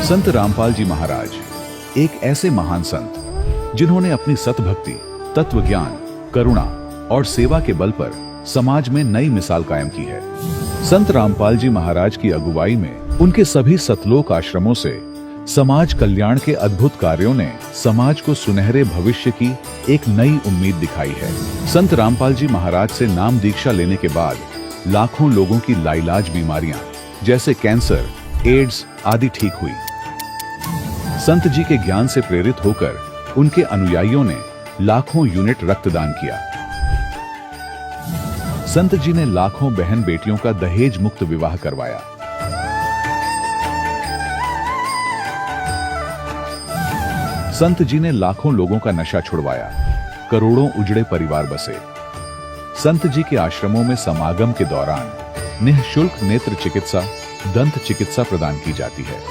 संत रामपाल जी महाराज एक ऐसे महान संत जिन्होंने अपनी सतभक्ति, तत्व ज्ञान, करुणा और सेवा के बल पर समाज में नई मिसाल कायम की है। संत रामपाल जी महाराज की अगुवाई में उनके सभी सतलोक आश्रमों से समाज कल्याण के अद्भुत कार्यों ने समाज को सुनहरे भविष्य की एक नई उम्मीद दिखाई है। संत रामपाल जी महाराज से नाम दीक्षा लेने के बाद लाखों लोगों की लाइलाज बीमारियां जैसे कैंसर, एड्स आदि ठीक हुई। संत जी के ज्ञान से प्रेरित होकर उनके अनुयायियों ने लाखों यूनिट रक्तदान किया। संत जी ने लाखों बहन बेटियों का दहेज मुक्त विवाह करवाया। संत जी ने लाखों लोगों का नशा छुड़वाया, करोड़ों उजड़े परिवार बसे। संत जी के आश्रमों में समागम के दौरान निःशुल्क नेत्र चिकित्सा, दंत चिकित्सा प्रदान की जाती है।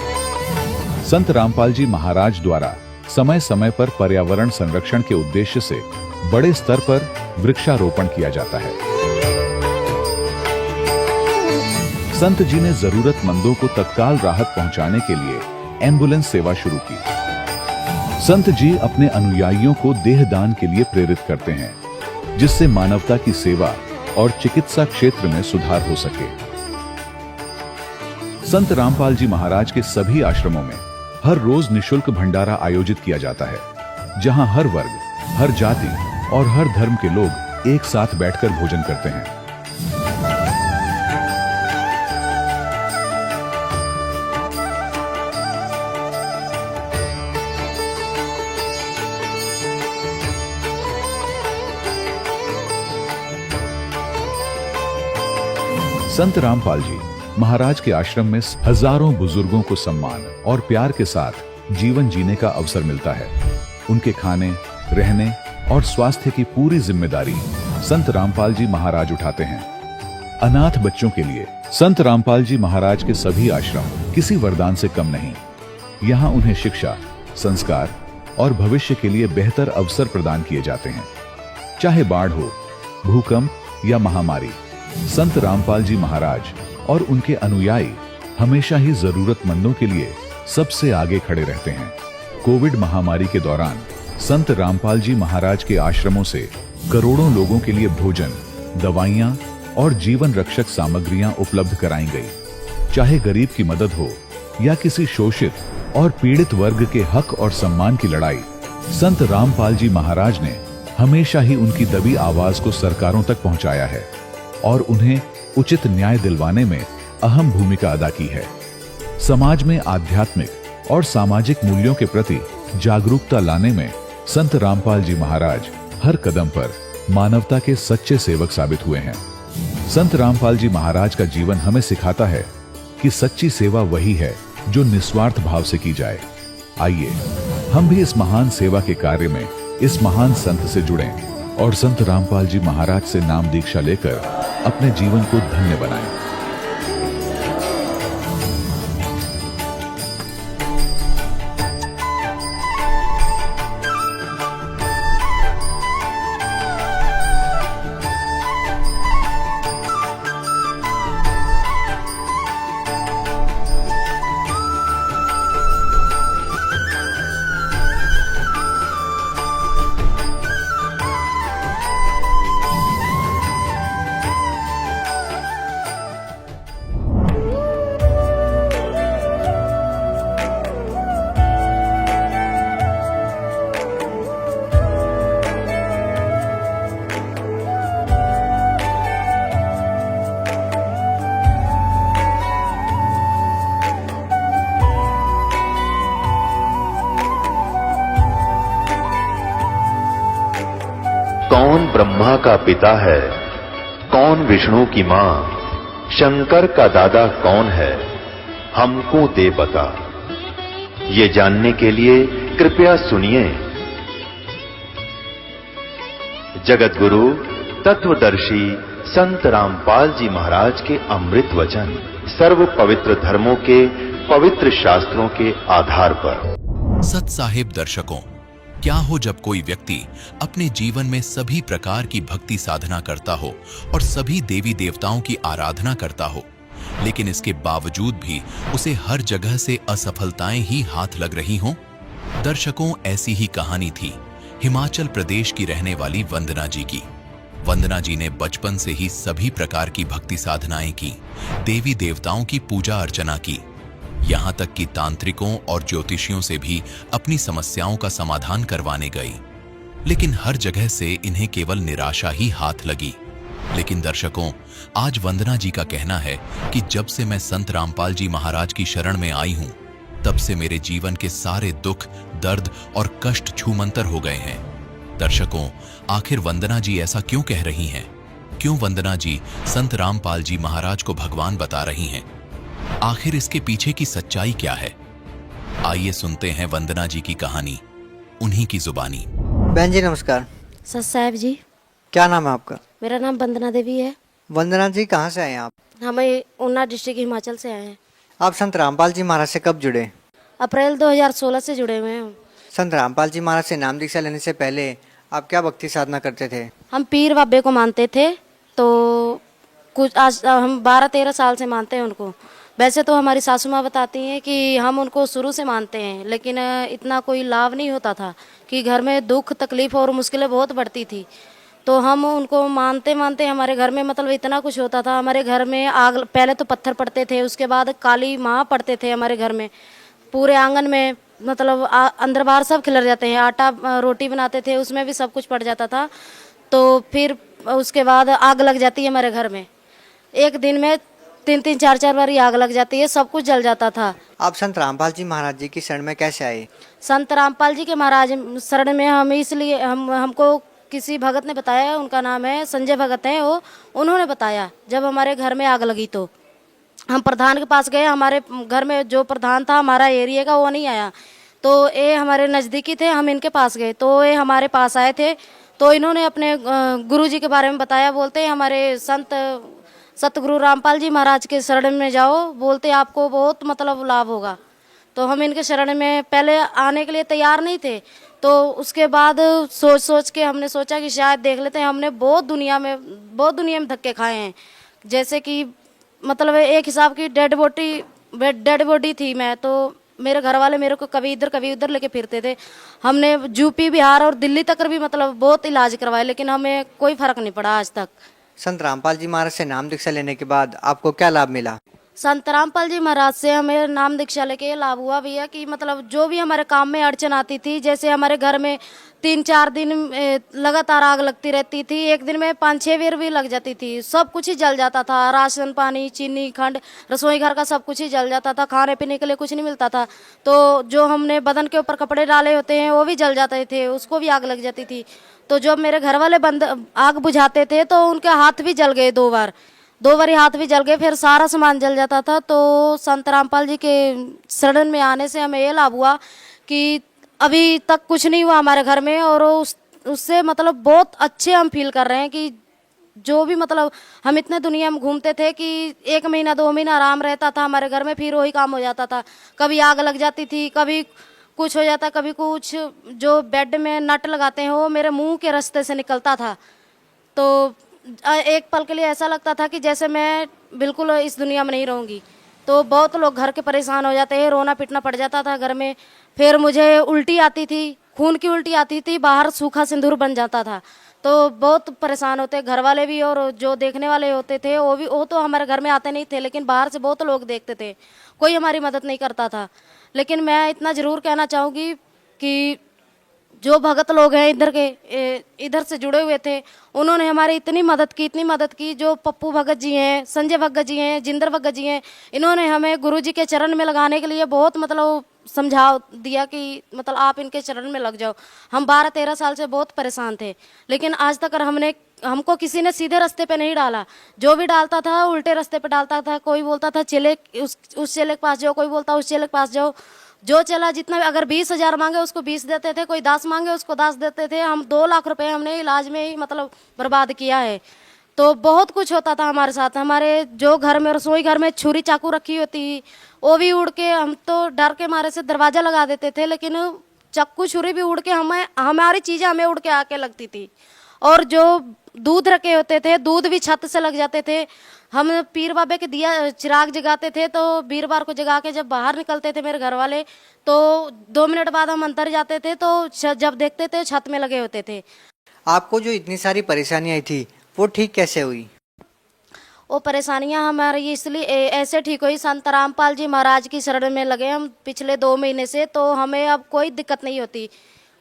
संत रामपाल जी महाराज द्वारा समय समय पर पर्यावरण संरक्षण के उद्देश्य से बड़े स्तर पर वृक्षारोपण किया जाता है। संत जी ने जरूरतमंदों को तत्काल राहत पहुंचाने के लिए एम्बुलेंस सेवा शुरू की। संत जी अपने अनुयायियों को देहदान के लिए प्रेरित करते हैं, जिससे मानवता की सेवा और चिकित्सा क्षेत्र में सुधार हो सके। संत रामपाल जी महाराज के सभी आश्रमों में हर रोज निःशुल्क भंडारा आयोजित किया जाता है, जहां हर वर्ग, हर जाति और हर धर्म के लोग एक साथ बैठकर भोजन करते हैं। संत रामपाल जी महाराज के आश्रम में हजारों बुजुर्गों को सम्मान और प्यार के साथ जीवन जीने का अवसर मिलता है। उनके खाने, रहने और स्वास्थ्य की पूरी जिम्मेदारी संत रामपाल जी महाराज उठाते हैं। अनाथ बच्चों के लिए संत रामपाल जी महाराज के सभी आश्रम किसी वरदान से कम नहीं। यहाँ उन्हें शिक्षा, संस्कार और भविष्य के लिए बेहतर अवसर प्रदान किए जाते हैं। चाहे बाढ़ हो, भूकंप या महामारी, संत रामपाल जी महाराज और उनके अनुयायी हमेशा ही जरूरतमंदों के लिए सबसे आगे खड़े रहते हैं। कोविड महामारी के दौरान संत रामपाल जी महाराज के आश्रमों से करोड़ों लोगों के लिए भोजन, दवाइयां और जीवन रक्षक सामग्रियां उपलब्ध कराई गई। चाहे गरीब की मदद हो या किसी शोषित और पीड़ित वर्ग के हक और सम्मान की लड़ाई, संत रामपाल जी महाराज ने हमेशा ही उनकी दबी आवाज को सरकारों तक पहुंचाया है और उन्हें उचित न्याय दिलवाने में अहम भूमिका अदा की है। समाज में आध्यात्मिक और सामाजिक मूल्यों के प्रति जागरूकता लाने में संत रामपाल जी महाराज हर कदम पर मानवता के सच्चे सेवक साबित हुए हैं। संत रामपाल जी महाराज का जीवन हमें सिखाता है कि सच्ची सेवा वही है जो निस्वार्थ भाव से की जाए। आइए हम भी इस महान सेवा के कार्य में इस महान संत से जुड़ें और संत रामपाल जी महाराज से नाम दीक्षा लेकर अपने जीवन को धन्य बनाएं। कौन ब्रह्मा का पिता है, कौन विष्णु की मां, शंकर का दादा कौन है, हमको दे बता। ये जानने के लिए कृपया सुनिए। जगत गुरु तत्वदर्शी संत रामपाल जी महाराज के अमृत वचन सर्व पवित्र धर्मों के पवित्र शास्त्रों के आधार पर। सत साहिब दर्शकों, क्या हो जब कोई व्यक्ति अपने जीवन में सभी प्रकार की भक्ति साधना करता हो और सभी देवी देवताओं की आराधना करता हो, लेकिन इसके बावजूद भी उसे हर जगह से असफलताएं ही हाथ लग रही हों। दर्शकों, ऐसी ही कहानी थी हिमाचल प्रदेश की रहने वाली वंदना जी की। वंदना जी ने बचपन से ही सभी प्रकार की भक्ति साधनाएं की, देवी देवताओं की पूजा अर्चना की, यहां तक कि तांत्रिकों और ज्योतिषियों से भी अपनी समस्याओं का समाधान करवाने गई। लेकिन हर जगह से इन्हें केवल निराशा ही हाथ लगी। लेकिन दर्शकों, आज वंदना जी का कहना है कि जब से मैं संत रामपाल जी महाराज की शरण में आई हूं, तब से मेरे जीवन के सारे दुख, दर्द और कष्ट छूमंतर हो गए हैं। दर्शकों, आखिर वंदना जी ऐसा क्यों कह रही हैं? क्यों वंदना जी संत रामपाल जी महाराज को भगवान बता रही हैं? आखिर इसके पीछे की सच्चाई क्या है? आइए सुनते हैं वंदना जी की कहानी, उन्हीं की जुबानी। बहन जी नमस्कार। सर साहब जी, क्या नाम है आपका? मेरा नाम वंदना देवी है। वंदना जी कहाँ से आए हैं आप? हमें ऊना डिस्ट्रिक्ट हिमाचल से आए हैं। आप संत रामपाल जी महाराज से कब जुड़े? अप्रैल 2016 से जुड़े हुए हैं। संत रामपाल जी महाराज से नाम दीक्षा लेने से पहले आप क्या भक्ति साधना करते थे? हम पीर बाबे को मानते थे, तो कुछ आज हम 12-13 साल से मानते हैं उनको। वैसे तो हमारी सासू माँ बताती हैं कि हम उनको शुरू से मानते हैं, लेकिन इतना कोई लाभ नहीं होता था कि घर में दुख तकलीफ और मुश्किलें बहुत बढ़ती थी। तो हम उनको मानते मानते हमारे घर में मतलब इतना कुछ होता था। हमारे घर में आग, पहले तो पत्थर पड़ते थे, उसके बाद काली माँ पड़ते थे हमारे घर में। पूरे आंगन में मतलब अंदर बाहर सब खिलर जाते हैं। आटा रोटी बनाते थे, उसमें भी सब कुछ पड़ जाता था। तो फिर उसके बाद आग लग जाती है हमारे घर में। एक दिन में 3-3 4-4 बार आग लग जाती है, सब कुछ जल जाता था। आप संत रामपाल जी महाराज जी की शरण में कैसे आए? संत रामपाल जी के महाराज शरण में हम इसलिए हमको किसी भगत ने बताया, उनका नाम है संजय भगत है वो, उन्होंने बताया। जब हमारे घर में आग लगी तो हम प्रधान के पास गए। हमारे घर में जो प्रधान था हमारा एरिया का, वो नहीं आया। तो ये हमारे नज़दीकी थे, हम इनके पास गए तो ये हमारे पास आए थे। तो इन्होंने अपने गुरु जी के बारे में बताया। बोलते हमारे संत सतगुरु रामपाल जी महाराज के शरण में जाओ, बोलते आपको बहुत मतलब लाभ होगा। तो हम इनके शरण में पहले आने के लिए तैयार नहीं थे। तो उसके बाद सोच के हमने सोचा कि शायद देख लेते हैं। हमने बहुत दुनिया में धक्के खाए हैं। जैसे कि मतलब एक हिसाब की डेड बॉडी थी मैं, तो मेरे घर वाले मेरे को कभी इधर लेके फिरते थे। हमने यूपी, बिहार और दिल्ली तक भी मतलब बहुत इलाज करवाए, लेकिन हमें कोई फर्क नहीं पड़ा आज तक। संत रामपाल जी महाराज से नाम दीक्षा लेने के बाद आपको क्या लाभ मिला? संत रामपाल जी महाराज से हमें नाम दीक्षा लेके ये लाभ हुआ भैया कि मतलब जो भी हमारे काम में अड़चन आती थी, जैसे हमारे घर में 3-4 दिन लगातार आग लगती रहती थी, एक दिन में 5-6 बार भी लग जाती थी, सब कुछ ही जल जाता था। राशन पानी, चीनी, खंड, रसोई घर का सब कुछ ही जल जाता था। खाने पीने के लिए कुछ नहीं मिलता था। तो जो हमने बदन के ऊपर कपड़े डाले होते हैं वो भी जल जाते थे, उसको भी आग लग जाती थी। तो जब मेरे घर वाले आग बुझाते थे तो उनके हाथ भी जल गए, 2 बार ही हाथ भी जल गए, फिर सारा सामान जल जाता था। तो संत रामपाल जी के शरण में आने से हमें ये लाभ हुआ कि अभी तक कुछ नहीं हुआ हमारे घर में, और उससे मतलब बहुत अच्छे हम फील कर रहे हैं कि जो भी मतलब हम इतने दुनिया में घूमते थे कि 1 महीना 2 महीना आराम रहता था हमारे घर में, फिर वही काम हो जाता था। कभी आग लग जाती थी, कभी कुछ हो जाता, कभी कुछ। जो बेड में नट लगाते हैं वो मेरे मुंह के रास्ते से निकलता था। तो एक पल के लिए ऐसा लगता था कि जैसे मैं बिल्कुल इस दुनिया में नहीं रहूँगी। तो बहुत लोग घर के परेशान हो जाते हैं, रोना पीटना पड़ जाता था घर में। फिर मुझे उल्टी आती थी, खून की उल्टी आती थी, बाहर सूखा सिंदूर बन जाता था। तो बहुत परेशान होते घर वाले भी, और जो देखने वाले होते थे वो तो हमारे घर में आते नहीं थे, लेकिन बाहर से बहुत लोग देखते थे। कोई हमारी मदद नहीं करता था। लेकिन मैं इतना ज़रूर कहना चाहूँगी कि जो भगत लोग हैं इधर से जुड़े हुए थे, उन्होंने हमारी इतनी मदद की। जो पप्पू भगत जी हैं, संजय भगत जी हैं, जिंदर भगत जी हैं, इन्होंने हमें गुरु जी के चरण में लगाने के लिए बहुत मतलब समझा दिया कि मतलब आप इनके चरण में लग जाओ। हम 12-13 साल से बहुत परेशान थे, लेकिन आज तक हमको किसी ने सीधे रास्ते पे नहीं डाला। जो भी डालता था उल्टे रास्ते पे डालता था। कोई बोलता था चेले उस चेले के पास जाओ, कोई बोलता उस चेले के पास जाओ। जो चला जितना, अगर 20,000 मांगे उसको 20 देते थे, कोई 10 मांगे उसको 10 देते थे। हम 2 लाख रुपए हमने इलाज में ही मतलब बर्बाद किया है। तो बहुत कुछ होता था हमारे साथ। हमारे जो घर में रसोई घर में छुरी चाकू रखी होती, वो भी उड़ के, हम तो डर के मारे से दरवाजा लगा देते थे, लेकिन चाकू छुरी भी उड़ के हमारी चीज़ें हमें उड़ के आके लगती थी। और जो दूध रखे होते थे, दूध भी छत से लग जाते थे। हम पीर बाबे के दिया चिराग जगाते थे, तो वीरवार को जगा के जब बाहर निकलते थे मेरे घर वाले, तो 2 मिनट बाद हम अंदर जाते थे, तो जब देखते थे छत में लगे होते थे। आपको जो इतनी सारी परेशानियाँ आई थी वो ठीक कैसे हुई? वो परेशानियां हमारी इसलिए ऐसे ठीक हुई, संत रामपाल जी महाराज की शरण में लगे हम पिछले 2 महीने से, तो हमें अब कोई दिक्कत नहीं होती,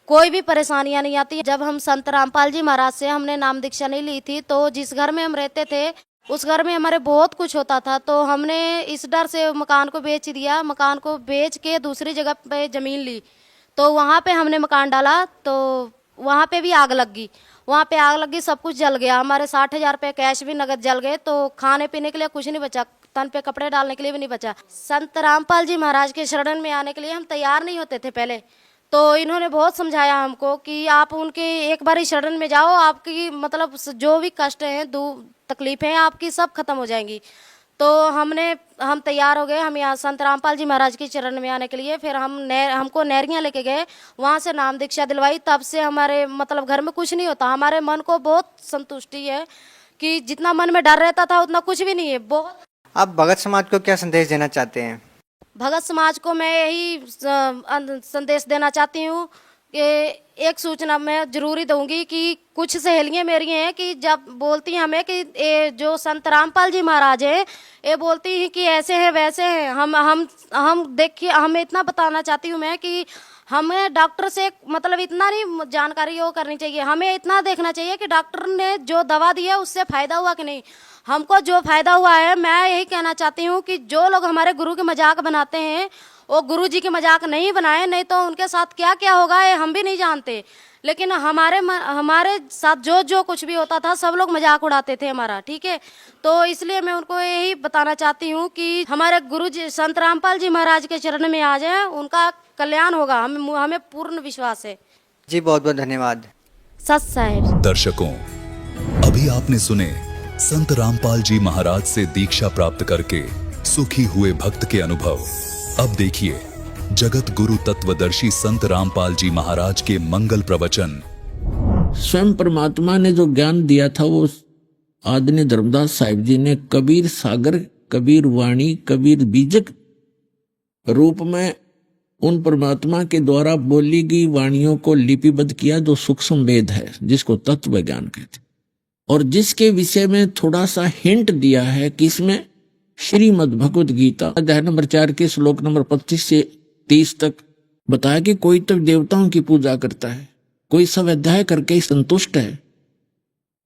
कोई भी परेशानियां नहीं आती। जब हम संत रामपाल जी महाराज से हमने नाम दीक्षा नहीं ली थी, तो जिस घर में हम रहते थे उस घर में हमारे बहुत कुछ होता था, तो हमने इस डर से मकान को बेच दिया। मकान को बेच के दूसरी जगह पे ज़मीन ली, तो वहाँ पे हमने मकान डाला, तो वहाँ पे भी आग लग गई। वहाँ पे आग लगी, सब कुछ जल गया, हमारे 60,000 रुपये कैश भी नगद जल गए, तो खाने पीने के लिए कुछ नहीं बचा, तन पे कपड़े डालने के लिए भी नहीं बचा। संत रामपाल जी महाराज के शरण में आने के लिए हम तैयार नहीं होते थे पहले, तो इन्होंने बहुत समझाया हमको कि आप उनके एक बार ही शरण में जाओ, आपकी मतलब जो भी कष्ट हैं, तकलीफें आपकी सब खत्म हो जाएंगी। तो हम तैयार हो गए, हम यहाँ संत रामपाल जी महाराज की चरण में आने के लिए। फिर हमको नहरियाँ लेके गए, वहाँ से नाम दीक्षा दिलवाई। तब से हमारे मतलब घर में कुछ नहीं होता, हमारे मन को बहुत संतुष्टि है कि जितना मन में डर रहता था उतना कुछ भी नहीं है। बहुत। आप भगत समाज को क्या संदेश देना चाहते हैं? भगत समाज को मैं यही संदेश देना चाहती हूँ कि एक सूचना मैं जरूरी दूंगी कि कुछ सहेलियाँ मेरी हैं कि जब बोलती हैं हमें कि ये जो संत रामपाल जी महाराज हैं, ये बोलती हैं कि ऐसे हैं वैसे हैं। हम देखिए, हमें इतना बताना चाहती हूँ मैं कि हमें डॉक्टर से मतलब इतना नहीं जानकारी वो करनी चाहिए, हमें इतना देखना चाहिए कि डॉक्टर ने जो दवा दी है उससे फ़ायदा हुआ कि नहीं। हमको जो फ़ायदा हुआ है, मैं यही कहना चाहती हूँ कि जो लोग हमारे गुरु के मजाक बनाते हैं वो गुरु जी के मजाक नहीं बनाए, नहीं तो उनके साथ क्या क्या होगा ये हम भी नहीं जानते। लेकिन हमारे साथ जो कुछ भी होता था सब लोग मजाक उड़ाते थे हमारा, ठीक है। तो इसलिए मैं उनको यही बताना चाहती हूँ कि हमारे गुरु जी संत रामपाल जी महाराज के चरण में आ जाएं, उनका कल्याण होगा, हमें पूर्ण विश्वास है जी। बहुत बहुत धन्यवाद। सत साहिब। दर्शकों, अभी आपने सुने संत रामपाल जी महाराज से दीक्षा प्राप्त करके सुखी हुए भक्त के अनुभव। अब देखिए जगत गुरु तत्वदर्शी संत रामपाल जी महाराज के मंगल प्रवचन। स्वयं परमात्मा ने जो ज्ञान दिया था वो आदरणीय धर्मदास साहिब जी ने कबीर सागर, कबीर वाणी, कबीर बीजक रूप में उन परमात्मा के द्वारा बोली गई वाणियों को लिपिबद्ध किया, जो सूक्ष्म वेद है, जिसको तत्व ज्ञान कहते, और जिसके विषय में थोड़ा सा हिंट दिया है कि इसमें श्रीमद् भगवद गीता अध्याय नंबर 4 के श्लोक नंबर 25 से 30 तक बताया कि कोई तो देवताओं की पूजा करता है, कोई स्वाध्याय करके संतुष्ट है,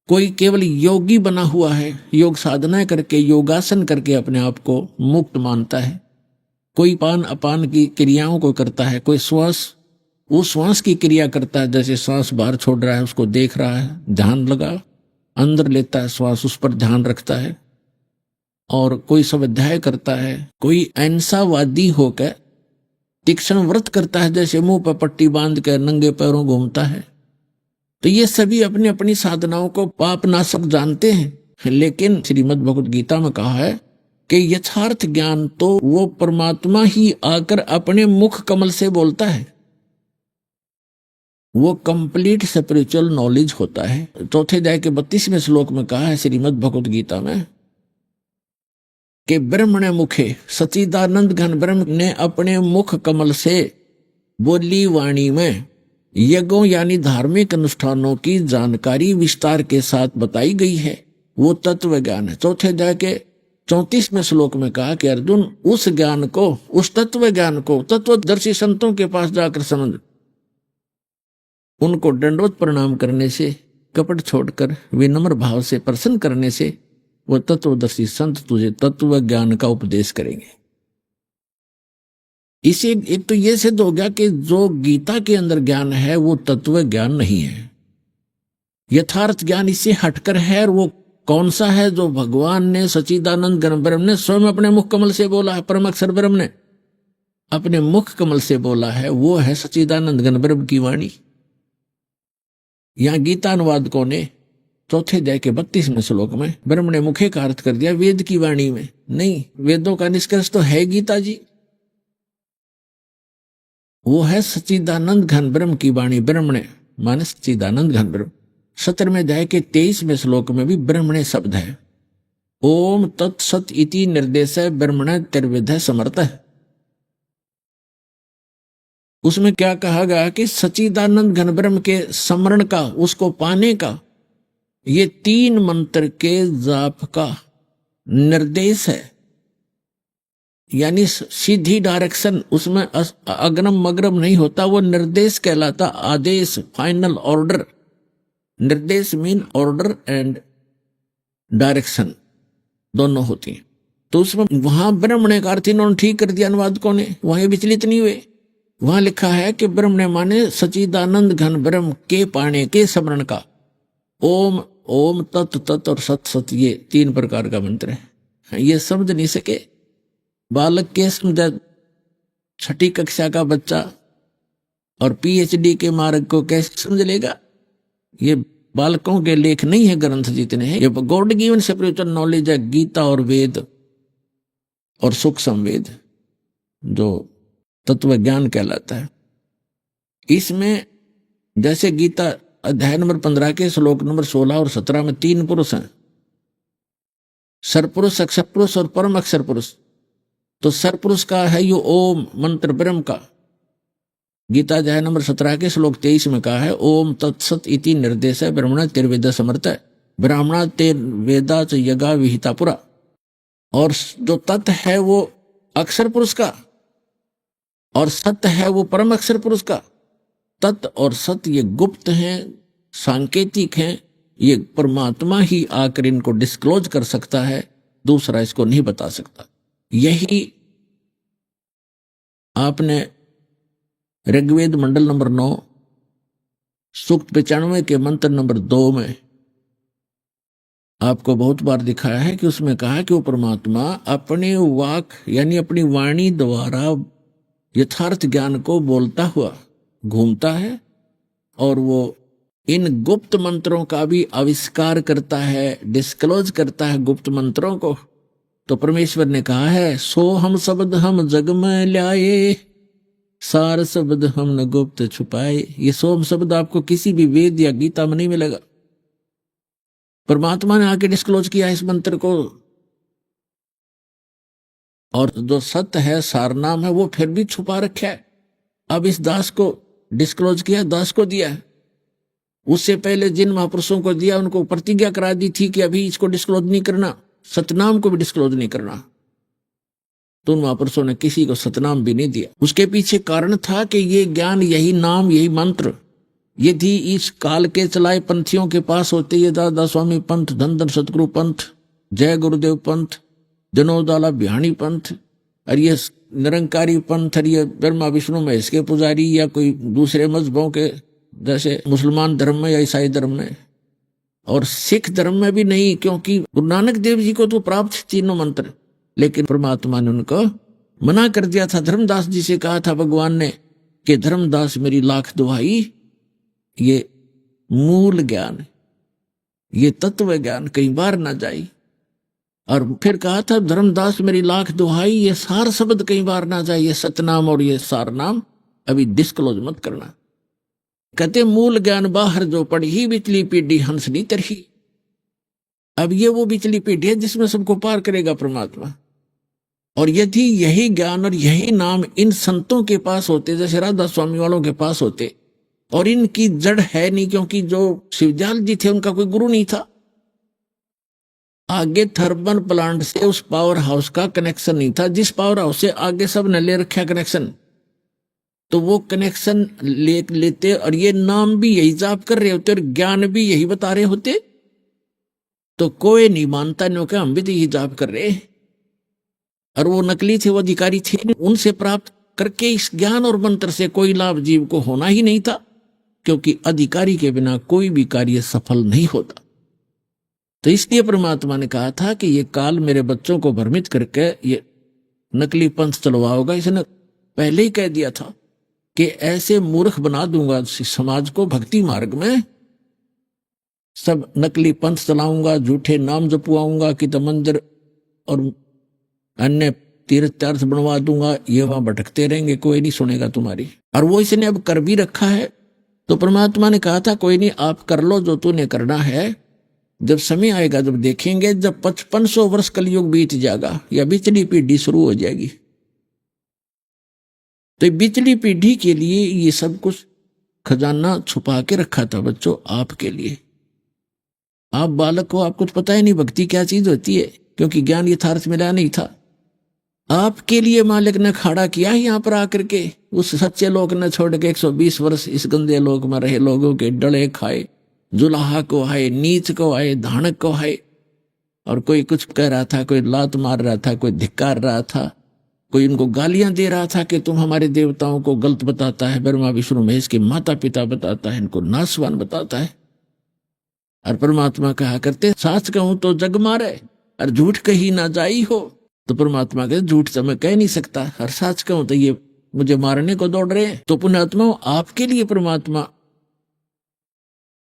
कोई केवल योगी बना हुआ है, योग साधनाएं करके योगासन करके अपने आप को मुक्त मानता है, कोई पान अपान की क्रियाओं को करता है, कोई वो श्वास की क्रिया करता है, जैसे श्वास बाहर छोड़ रहा है उसको देख रहा है, ध्यान लगा, अंदर लेता है श्वास उस पर ध्यान रखता है, और कोई स्वाध्याय करता है, कोई अहिंसावादी होकर तीक्ष्ण व्रत करता है, जैसे मुंह पर पट्टी बांध कर नंगे पैरों घूमता है। तो ये सभी अपनी अपनी साधनाओं को पाप नाशक जानते हैं, लेकिन श्रीमद् भगवद गीता में कहा है कि यथार्थ ज्ञान तो वो परमात्मा ही आकर अपने मुख कमल से बोलता है, वो कंप्लीट स्पिरिचुअल नॉलेज होता है। चौथे अध्याय के 32वें श्लोक में कहा है श्रीमद् भगवद गीता में कि ब्रह्मणे मुखे, सच्चिदानंद घन ब्रह्म ने अपने मुख कमल से बोली वाणी में यज्ञों यानी धार्मिक अनुष्ठानों की जानकारी विस्तार के साथ बताई गई है, वो तत्व ज्ञान है। चौथे अध्याय के 34वें श्लोक में कहा कि अर्जुन उस ज्ञान को, उस तत्व ज्ञान को तत्वदर्शी संतों के पास जाकर समझ, उनको दंडवत प्रणाम करने से, कपट छोड़कर विनम्र भाव से प्रसन्न करने से वो तत्वदर्शी संत तुझे तत्व ज्ञान का उपदेश करेंगे। इसे एक तो ये सिद्ध हो गया कि जो गीता के अंदर ज्ञान है वो तत्व ज्ञान नहीं है, यथार्थ ज्ञान इससे हटकर है। और वो कौन सा है? जो भगवान ने सच्चिदानंद घन ब्रह्म ने स्वयं अपने मुख कमल से बोला है, परम अक्षर ब्रह्म ने अपने मुख कमल से बोला है, वो है सच्चिदानंद घन ब्रह्म की वाणी। यहां गीता अनुवादकों ने चौथे अध्याय के 32वें श्लोक में ब्रह्म ने मुखे का अर्थ कर दिया वेद की वाणी में। नहीं, वेदों का निष्कर्ष तो है गीता जी, वो है सच्चिदानंद घन ब्रह्म की वाणी। ब्रह्म ने माने सच्चिदानंद घन ब्रह्म। 17वें अध्याय के 23वें श्लोक में भी ब्रह्मणे शब्द है। ओम तत्सत इति निर्देश ब्रह्मण त्रिविध समर्थ। उसमें क्या कहा गया कि सच्चिदानंद घन ब्रह्म के स्मरण का, उसको पाने का, ये 3 मंत्र के जाप का निर्देश है, यानी सीधी डायरेक्शन, उसमें अग्रम मग्रम नहीं होता, वो निर्देश कहलाता, आदेश, फाइनल ऑर्डर। निर्देश मीन ऑर्डर एंड डायरेक्शन दोनों होती हैं। तो उसमें वहां ब्रह्मणे का अर्थ इन्होंने ठीक कर दिया अनुवादकों ने, वहां विचलित नहीं हुए। वहां लिखा है कि ब्रह्मणे माने सच्चिदानंद घन ब्रह्म के पाने के स्मरण का। ओम, ओम, तत्, तत् और सत, सत, ये 3 प्रकार का मंत्र है। ये समझ नहीं सके बालक के समझा, 6ठी कक्षा का बच्चा और पीएचडी के मार्ग को कैसे समझ लेगा? ये बालकों के लेख नहीं है, ग्रंथ जितने हैं, ये गॉड गिवन स्पिरिचुअल नॉलेज है। गीता और वेद और सुख संवेद जो तत्व ज्ञान कहलाता है। इसमें जैसे गीता अध्याय नंबर 15 के श्लोक नंबर 16 और 17 में 3 पुरुष हैं, सरपुरुष, अक्षर पुरुष और परम अक्षर पुरुष। तो सरपुरुष का है यो ओम मंत्र ब्रह्म का। गीता अध्याय नंबर 17 के श्लोक 23 में कहा है ओम तत्सत इति निर्देश ब्रह्मण तिर्वेद समर्थ ब्राह्मणा तेर वेदा च यज्ञा विहिता पुरा। और जो तत् है वो अक्षर पुरुष का और सत्य है वो परम अक्षर पुरुष का। तत् और सत्य ये गुप्त हैं, सांकेतिक हैं, ये परमात्मा ही आकर इनको डिस्क्लोज कर सकता है, दूसरा इसको नहीं बता सकता। यही आपने ऋग्वेद मंडल नंबर 9 सूक्त 95 के मंत्र नंबर 2 में आपको बहुत बार दिखाया है कि उसमें कहा कि वो परमात्मा अपने वाक यानी अपनी वाणी द्वारा यथार्थ ज्ञान को बोलता हुआ घूमता है और वो इन गुप्त मंत्रों का भी आविष्कार करता है, डिस्क्लोज करता है गुप्त मंत्रों को। तो परमेश्वर ने कहा है सो हम शब्द हम जग में लाए, सार शब्द हम न गुप्त छुपाए। ये सोम शब्द आपको किसी भी वेद या गीता में नहीं मिलेगा। परमात्मा ने आके डिस्क्लोज किया इस मंत्र को। और जो सत्य है, सार नाम है, वो फिर भी छुपा रखा है। अब इस दास को डिस्क्लोज किया, दास को दिया। उससे पहले जिन महापुरुषों को दिया उनको प्रतिज्ञा करा दी थी कि अभी इसको डिस्क्लोज नहीं करना, सतनाम को भी डिस्क्लोज नहीं करना। तो उन महापुरुषों ने किसी को सतनाम भी नहीं दिया। उसके पीछे कारण था कि ये ज्ञान, यही नाम, यही मंत्र यदि इस काल के चलाए पंथियों के पास होते, ये दादा स्वामी पंथ, धन धन सतगुरु पंथ, जय गुरुदेव पंथ, जनोदाला बिहानी पंथ, और ये निरंकारी पंथ, और ये ब्रह्मा विष्णु महेश के पुजारी या कोई दूसरे मजहबों के जैसे मुसलमान धर्म में या ईसाई धर्म में और सिख धर्म में भी नहीं, क्योंकि गुरु नानक देव जी को तो प्राप्त तीनों मंत्र, लेकिन परमात्मा ने उनको मना कर दिया था। धर्मदास जी से कहा था भगवान ने कि धर्मदास मेरी लाख दुहाई, ये मूल ज्ञान, ये तत्व ज्ञान कई बार ना जाई। और फिर कहा था धर्मदास मेरी लाख दुहाई, ये सार शब्द कई बार ना जाए, ये सतनाम और ये सार नाम अभी डिस्क्लोज मत करना। कहते मूल ज्ञान बाहर जो पड़ी ही बिचली पीढ़ी हंसनी तरही। अब ये वो बिचली पीढ़ी है जिसमें सबको पार करेगा परमात्मा। और यदि यही ज्ञान और यही नाम इन संतों के पास होते, जैसे राधा स्वामी वालों के पास होते, और इनकी जड़ है नहीं, क्योंकि जो शिवदयाल जी थे उनका कोई गुरु नहीं था। आगे थर्मल प्लांट से उस पावर हाउस का कनेक्शन नहीं था, जिस पावर हाउस से आगे सब ने ले रखा कनेक्शन। तो वो कनेक्शन लेते और ये नाम भी यही जाप कर रहे होते और ज्ञान भी यही बता रहे होते, तो कोई नहीं मानता नहीं कि हम भी तो यही जाप कर रहे। और वो नकली थे, वो अधिकारी थे, उनसे प्राप्त करके इस ज्ञान और मंत्र से कोई लाभ जीव को होना ही नहीं था, क्योंकि अधिकारी के बिना कोई भी कार्य सफल नहीं होता। तो इसलिए परमात्मा ने कहा था कि ये काल मेरे बच्चों को भ्रमित करके ये नकली पंथ चलवाओगा। इसने पहले ही कह दिया था कि ऐसे मूर्ख बना दूंगा समाज को, भक्ति मार्ग में सब नकली पंथ चलाऊंगा, झूठे नाम जपवाऊंगा, कि तो मंदिर और अन्य तीर्थ तीर्थ बनवा दूंगा, ये वहां भटकते रहेंगे, कोई नहीं सुनेगा तुम्हारी। और वो इसने अब कर भी रखा है। तो परमात्मा ने कहा था कोई नहीं, आप कर लो जो तूने करना है, जब समय आएगा, जब देखेंगे, जब 5500 वर्ष कलयुग बीत जाएगा या बिचली पीढ़ी शुरू हो जाएगी, तो बिचली पीढ़ी के लिए ये सब कुछ खजाना छुपा के रखा था बच्चों, आपके लिए। आप बालक को, आप कुछ पता ही नहीं भक्ति क्या चीज होती है, क्योंकि ज्ञान यथार्थ मिला नहीं था। आपके लिए मालिक ने खड़ा किया यहाँ पर आकर के, उस सच्चे लोक ने छोड़ के 120 वर्ष इस गंदे लोक में रहे लोगों के डले खाए, जुलाहा को आए, नीच को आए, धानक को आए, और कोई कुछ कह रहा था, कोई लात मार रहा था, कोई धिक्कार रहा था, कोई इनको गालियां दे रहा था कि तुम हमारे देवताओं को गलत बताता है, ब्रह्मा विष्णु महेश के माता पिता बताता है, इनको नासवान बताता है। और परमात्मा कहा करते, साच कहूं तो जग मारे और झूठ कही ना जाई हो। तो परमात्मा कहते, झूठ तो मैं कह नहीं सकता, और साच कहूं तो ये मुझे मारने को दौड़ रहे हैं। तो पुण्यात्मा, आपके लिए परमात्मा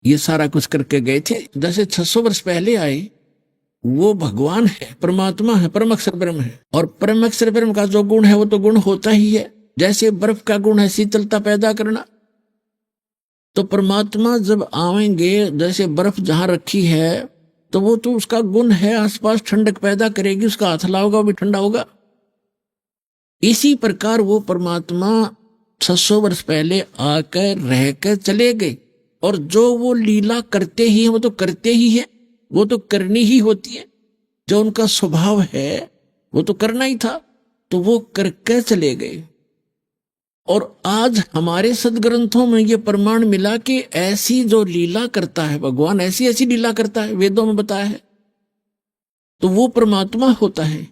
ये सारा कुछ करके गए थे। जैसे 600 वर्ष पहले आए, वो भगवान है, परमात्मा है, परम अक्षर ब्रह्म है। और परम अक्षर ब्रह्म का जो गुण है वो तो गुण होता ही है। जैसे बर्फ का गुण है शीतलता पैदा करना, तो परमात्मा जब आएंगे, जैसे बर्फ जहां रखी है तो वो तो उसका गुण है, आसपास ठंडक पैदा करेगी, उसका हाथ लाओगा वो भी ठंडा होगा। इसी प्रकार वो परमात्मा 600 वर्ष पहले आकर रहकर चले गए, और जो वो लीला करते ही है वो तो करते ही है, वो तो करनी ही होती है। जो उनका स्वभाव है वो तो करना ही था, तो वो करके चले गए। और आज हमारे सदग्रंथों में ये प्रमाण मिला कि ऐसी जो लीला करता है भगवान, ऐसी ऐसी लीला करता है, वेदों में बताया है, तो वो परमात्मा होता है।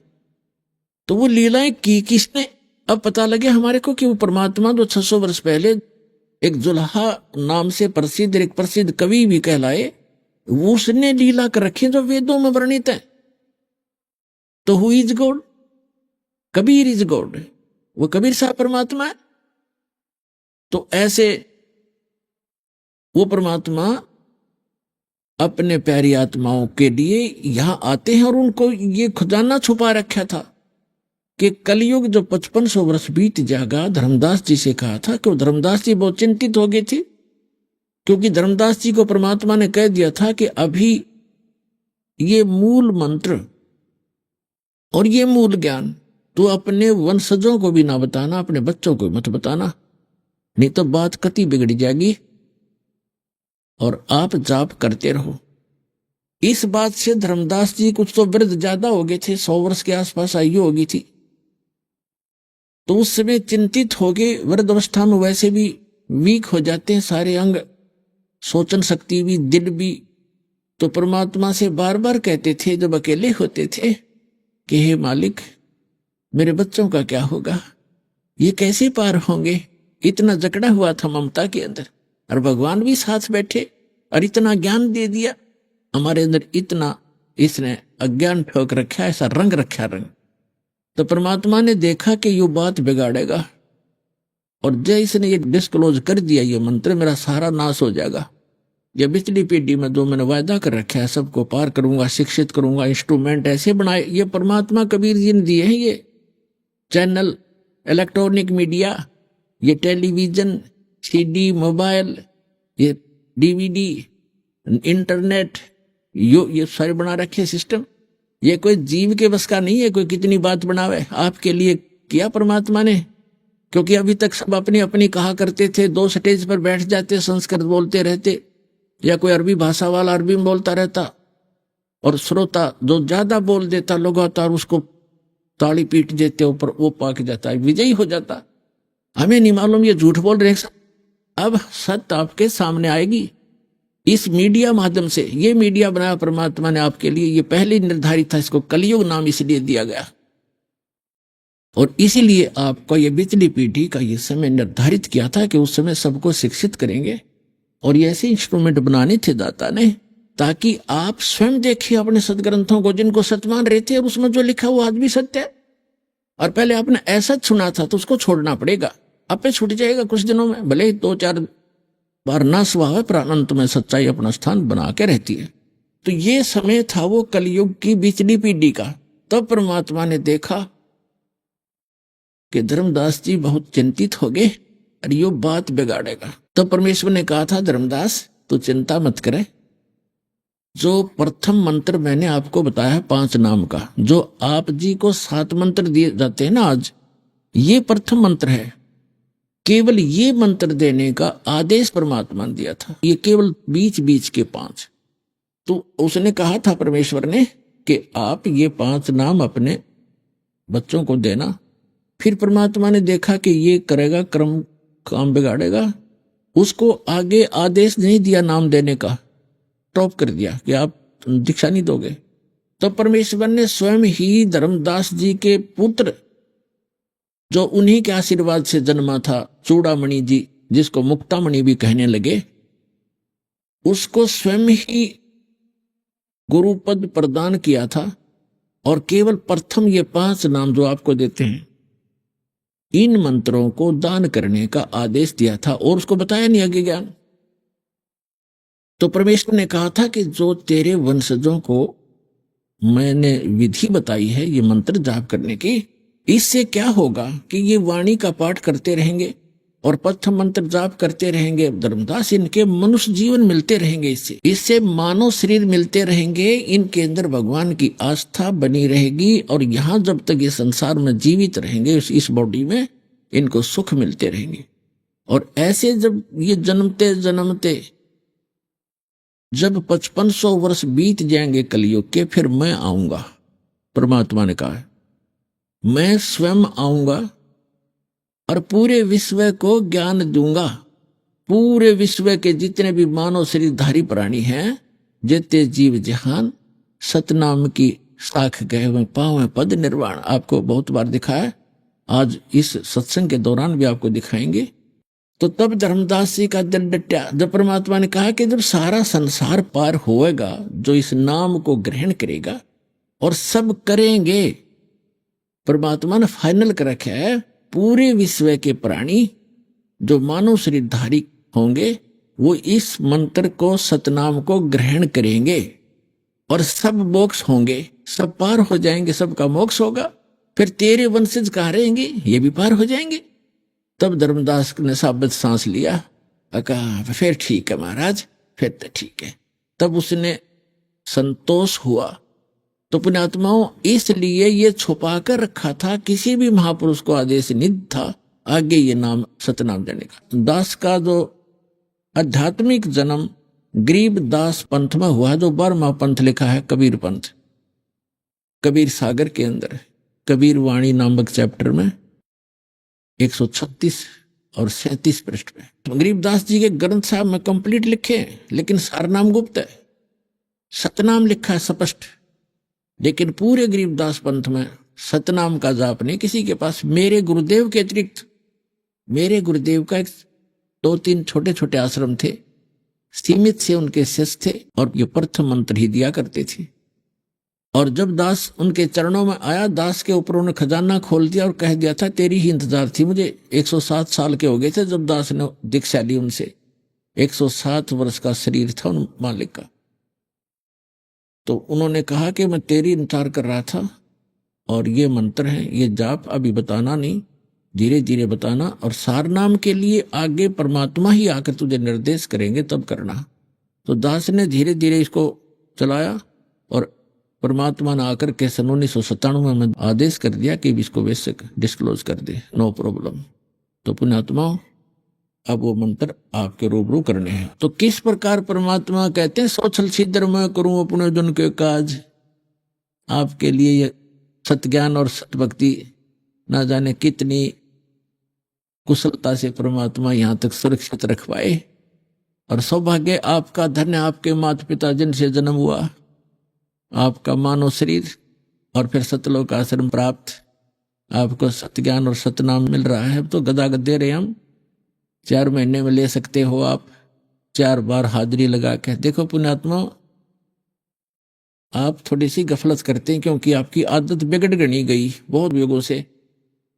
तो वो लीलाएं की किसने? अब पता लगे हमारे को कि वो परमात्मा जो 600 वर्ष पहले एक जुल्हा नाम से प्रसिद्ध, एक प्रसिद्ध कवि भी कहलाए, उसने लीला कर रखी जो वेदों में वर्णित है। तो who is God? Kabir is God. वो कबीर साहब परमात्मा है। तो ऐसे वो परमात्मा अपने प्यारी आत्माओं के लिए यहां आते हैं, और उनको ये खजाना छुपा रखा था कि कलयुग जो 5500 वर्ष बीत जाएगा। धर्मदास जी से कहा था कि धर्मदास जी बहुत चिंतित हो गए थे, क्योंकि धर्मदास जी को परमात्मा ने कह दिया था कि अभी ये मूल मंत्र और ये मूल ज्ञान तो अपने वंशजों को भी ना बताना, अपने बच्चों को मत बताना, नहीं तो बात कति बिगड़ जाएगी, और आप जाप करते रहो। इस बात से धर्मदास जी कुछ तो वृद्ध ज्यादा हो गए थे, 100 वर्ष के आसपास आयु होगी थी। तो उस समय चिंतित हो गए। वृद्ध अवस्था में वैसे भी वीक हो जाते हैं सारे अंग, सोचन शक्ति भी, दिल भी। तो परमात्मा से बार बार कहते थे जब अकेले होते थे कि हे मालिक, मेरे बच्चों का क्या होगा, ये कैसे पार होंगे। इतना जकड़ा हुआ था ममता के अंदर, और भगवान भी साथ बैठे और इतना ज्ञान दे दिया। हमारे अंदर इतना इसने अज्ञान ठोक रखा, ऐसा रंग रखा रंग। तो परमात्मा ने देखा कि ये बात बिगाड़ेगा, और जय इसने ये डिस्क्लोज कर दिया, ये मंत्र, मेरा सारा नाश हो जाएगा। ये पिछली पीढ़ी में जो मैंने वायदा कर रखा है सबको पार करूंगा, शिक्षित करूंगा, इंस्ट्रूमेंट ऐसे बनाए। ये परमात्मा कबीर जी ने दिए हैं, ये चैनल, इलेक्ट्रॉनिक मीडिया, ये टेलीविजन, सीडी, मोबाइल, ये डीवीडी, इंटरनेट, ये सारे बना रखे सिस्टम। ये कोई जीव के बस का नहीं है, कोई कितनी बात बनावे। आपके लिए किया परमात्मा ने, क्योंकि अभी तक सब अपनी अपनी कहा करते थे, 2 स्टेज पर बैठ जाते, संस्कृत बोलते रहते, या कोई अरबी भाषा वाला अरबी में बोलता रहता, और श्रोता जो ज्यादा बोल देता लगातार उसको ताली पीट देते, ऊपर वो पाक जाता है, विजयी हो जाता। हमें नहीं मालूम ये झूठ बोल रहे। अब सत्य आपके सामने आएगी इस मीडिया माध्यम से। ये मीडिया बनाया परमात्मा ने आपके लिए, ये पहले निर्धारित था, इसको कलयुग नाम इसलिए दिया गया, और इसीलिए आपको ये बिचली पीढ़ी का ये समय निर्धारित किया था कि उस समय सबको शिक्षित करेंगे। और ये ऐसे इंस्ट्रूमेंट बनाने थे दाता ने, ताकि आप स्वयं देखिए अपने सदग्रंथों को, जिनको सत्य मान रहे थे, और उसमें जो लिखा वो आज भी सत्य है। और पहले आपने ऐसा सुना था तो उसको छोड़ना पड़ेगा, आपे छूट जाएगा कुछ दिनों में, भले ही 2-4 बार नाश हुआ है, पर अनंत में सच्चाई अपना स्थान बना के रहती है। तो ये समय था वो कलयुग की बिचली पीढ़ी का। तब परमात्मा ने देखा कि धर्मदास जी बहुत चिंतित हो गए, और यो बात बिगाड़ेगा। तो परमेश्वर ने कहा था, धर्मदास तू चिंता मत करे, जो प्रथम मंत्र मैंने आपको बताया 5 नाम का, जो आप जी को 7 मंत्र दिए जाते हैं ना आज, ये प्रथम मंत्र है। केवल ये मंत्र देने का आदेश परमात्मा ने दिया था, ये केवल बीच बीच के 5। तो उसने कहा था परमेश्वर ने कि आप ये 5 नाम अपने बच्चों को देना। फिर परमात्मा ने देखा कि ये करेगा, क्रम काम बिगाड़ेगा, उसको आगे आदेश नहीं दिया नाम देने का, स्टॉप कर दिया कि आप दीक्षा नहीं दोगे। तो परमेश्वर ने स्वयं ही धर्मदास जी के पुत्र, जो उन्हीं के आशीर्वाद से जन्मा था, चूड़ामणि जी, जिसको मुक्तामणि भी कहने लगे, उसको स्वयं ही गुरु पद प्रदान किया था। और केवल प्रथम ये 5 नाम जो आपको देते हैं, इन मंत्रों को दान करने का आदेश दिया था, और उसको बताया नहीं आगे ज्ञान। तो परमेश्वर ने कहा था कि जो तेरे वंशजों को मैंने विधि बताई है ये मंत्र जाप करने की, इससे क्या होगा कि ये वाणी का पाठ करते रहेंगे और प्रथम मंत्र जाप करते रहेंगे, धर्मदास इनके मनुष्य जीवन मिलते रहेंगे, इससे मानव शरीर मिलते रहेंगे, इनके अंदर भगवान की आस्था बनी रहेगी, और यहाँ जब तक ये संसार में जीवित रहेंगे, इस बॉडी में इनको सुख मिलते रहेंगे। और ऐसे जब ये जन्मते जन्मते जब 5500 वर्ष बीत जाएंगे कलयुग के, फिर मैं आऊंगा। परमात्मा ने कहा मैं स्वयं आऊंगा और पूरे विश्व को ज्ञान दूंगा। पूरे विश्व के जितने भी मानव शरीरधारी प्राणी हैं, जितने जीव जहान, सतनाम की साख गए हुए पावे पद निर्वाण, आपको बहुत बार दिखाया, आज इस सत्संग के दौरान भी आपको दिखाएंगे। तो तब धर्मदास जी का दिल डटा, जब परमात्मा ने कहा कि जब सारा संसार पार होएगा, जो इस नाम को ग्रहण करेगा, और सब करेंगे, परमात्मा ने फाइनल कर रखा है, पूरे विश्व के प्राणी जो मानव शरीरधारी होंगे वो इस मंत्र को, सतनाम को ग्रहण करेंगे, और सब मोक्ष होंगे, सब पार हो जाएंगे, सबका मोक्ष होगा। फिर तेरे वंशज कहाँ रहेंगे, ये भी पार हो जाएंगे। तब धर्मदास ने साबित सांस लिया, कहा फिर ठीक है महाराज, फिर तो ठीक है। तब उसने संतोष हुआ। तो पुण्यात्माओं, इसलिए ये छुपा कर रखा था, किसी भी महापुरुष को आदेश नहीं था आगे ये नाम सतनाम देने का। दास का जो आध्यात्मिक जन्म गरीब दास पंथ में हुआ, जो 12वां पंथ लिखा है कबीर पंथ, कबीर सागर के अंदर कबीर वाणी नामक चैप्टर में 136 और 37 पृष्ठ में। तो गरीबदास जी के ग्रंथ साहब में कंप्लीट लिखे हैं, लेकिन सारनाम गुप्त है, सतनाम लिखा है स्पष्ट, लेकिन पूरे गरीबदास पंथ में सतनाम का जाप नहीं किसी के पास। मेरे गुरुदेव के अतिरिक्त, मेरे गुरुदेव का 2-3 छोटे छोटे आश्रम थे, सीमित से उनके शिष्य थे, और ये प्रथम मंत्र ही दिया करते थे। और जब दास उनके चरणों में आया, दास के ऊपर उन्होंने खजाना खोल दिया और कह दिया था तेरी ही इंतजार थी मुझे। 107 साल के हो गए थे जब दास ने दीक्षा ली उनसे, 107 वर्ष का शरीर था उन मालिक का। तो उन्होंने कहा कि मैं तेरी इंतजार कर रहा था, और ये मंत्र है, ये जाप अभी बताना नहीं, धीरे धीरे बताना, और सारनाम के लिए आगे परमात्मा ही आकर तुझे निर्देश करेंगे तब करना। तो दास ने धीरे धीरे इसको चलाया, और परमात्मा ने आकर के सन 1997 में आदेश कर दिया कि इसको वैसे डिस्क्लोज कर दे, नो प्रॉब्लम। तो पुण्यात्माओं, अब वो मंत्र आपके रूबरू करने हैं। तो किस प्रकार परमात्मा कहते हैं, सोचल छिद्र मैं करूं अपने जन के काज। आपके लिए ये सतज्ञान और सतभक्ति ना जाने कितनी कुशलता से परमात्मा यहाँ तक सुरक्षित रखवाए। और सौभाग्य आपका, धन्य आपके माता पिता जिनसे जन्म हुआ, आपका मानव शरीर और फिर सतलोक आश्रम प्राप्त, आपको सतज्ञान और सतनाम मिल रहा है। अब तो गदागद दे रहे हम, 4 महीने में ले सकते हो आप, 4 बार हाजिरी लगा के। देखो पुण्यात्मा, आप थोड़ी सी गफलत करते हैं क्योंकि आपकी आदत बिगड़ गई गई बहुत युगों से।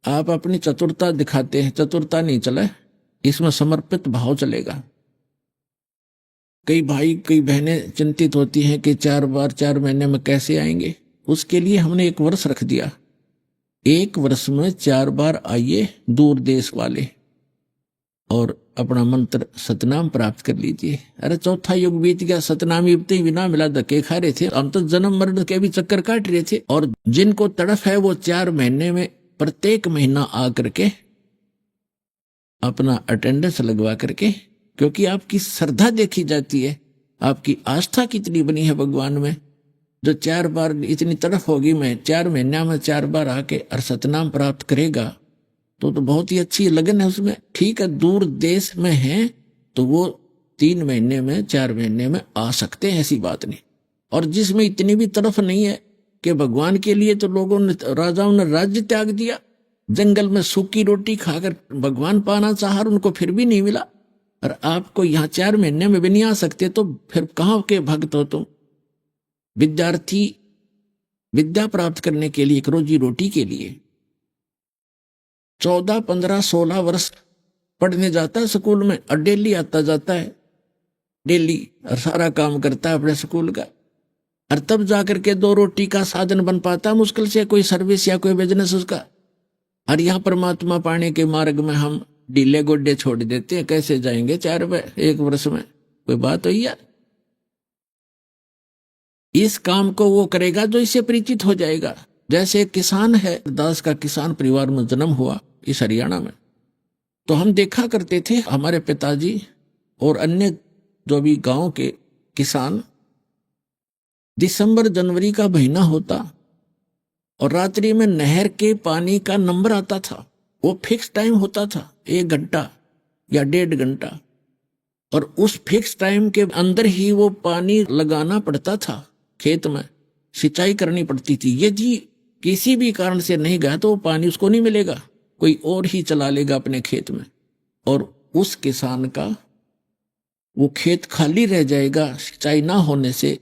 आप अपनी चतुरता दिखाते हैं, चतुरता नहीं चला, इसमें समर्पित भाव चलेगा। कई भाई कई बहनें चिंतित होती हैं कि 4 बार 4 महीने में कैसे आएंगे। उसके लिए हमने 1 वर्ष रख दिया, 1 वर्ष में 4 बार आइए दूर देश वाले, और अपना मंत्र सतनाम प्राप्त कर लीजिए। अरे चौथा युग बीत गया, सतनाम युक्त ही बिना मिला धक्के खा रहे थे। हम तो जन्म मरण के भी चक्कर काट रहे थे। और जिनको तड़फ है वो 4 महीने में प्रत्येक महीना आ करके अपना अटेंडेंस लगवा करके, क्योंकि आपकी श्रद्धा देखी जाती है, आपकी आस्था कितनी बनी है भगवान में। जो 4 बार इतनी तड़फ होगी, मैं 4 महीना में 4 बार आके और सतनाम प्राप्त करेगा तो बहुत ही अच्छी लगन है उसमें। ठीक है, दूर देश में है तो वो 3 महीने में 4 महीने में आ सकते हैं, ऐसी बात नहीं। और जिसमें इतनी भी तरफ नहीं है कि भगवान के लिए तो लोगों ने, राजाओं ने राज्य त्याग दिया, जंगल में सूखी रोटी खाकर भगवान पाना चाहा, उनको फिर भी नहीं मिला। और आपको यहाँ 4 महीने में भी नहीं आ सकते तो फिर कहाँ के भक्त हो तुम? विद्यार्थी विद्या प्राप्त करने के लिए, एक रोजी रोटी के लिए 14, 15, 16 वर्ष पढ़ने जाता है स्कूल में, और डेली आता जाता है, डेली, और सारा काम करता है अपने स्कूल का, और तब जाकर के 2 रोटी का साधन बन पाता है मुश्किल से, कोई सर्विस या कोई बिजनेस उसका। और यहाँ परमात्मा पाने के मार्ग में हम ढीले गोड्डे छोड़ देते हैं। कैसे जाएंगे 4 1 वर्ष में? कोई बात हुई यार? इस काम को वो करेगा जो इससे परिचित हो जाएगा। जैसे एक किसान है, दास का किसान परिवार में जन्म हुआ इस हरियाणा में, तो हम देखा करते थे हमारे पिताजी और अन्य जो भी गांव के किसान, दिसंबर जनवरी का महीना होता और रात्रि में नहर के पानी का नंबर आता था। वो फिक्स टाइम होता था, 1 घंटा या 1.5 घंटा, और उस फिक्स टाइम के अंदर ही वो पानी लगाना पड़ता था खेत में, सिंचाई करनी पड़ती थी। यदि किसी भी कारण से नहीं गया तो वो पानी उसको नहीं मिलेगा, कोई और ही चला लेगा अपने खेत में, और उस किसान का वो खेत खाली रह जाएगा, सिंचाई ना होने से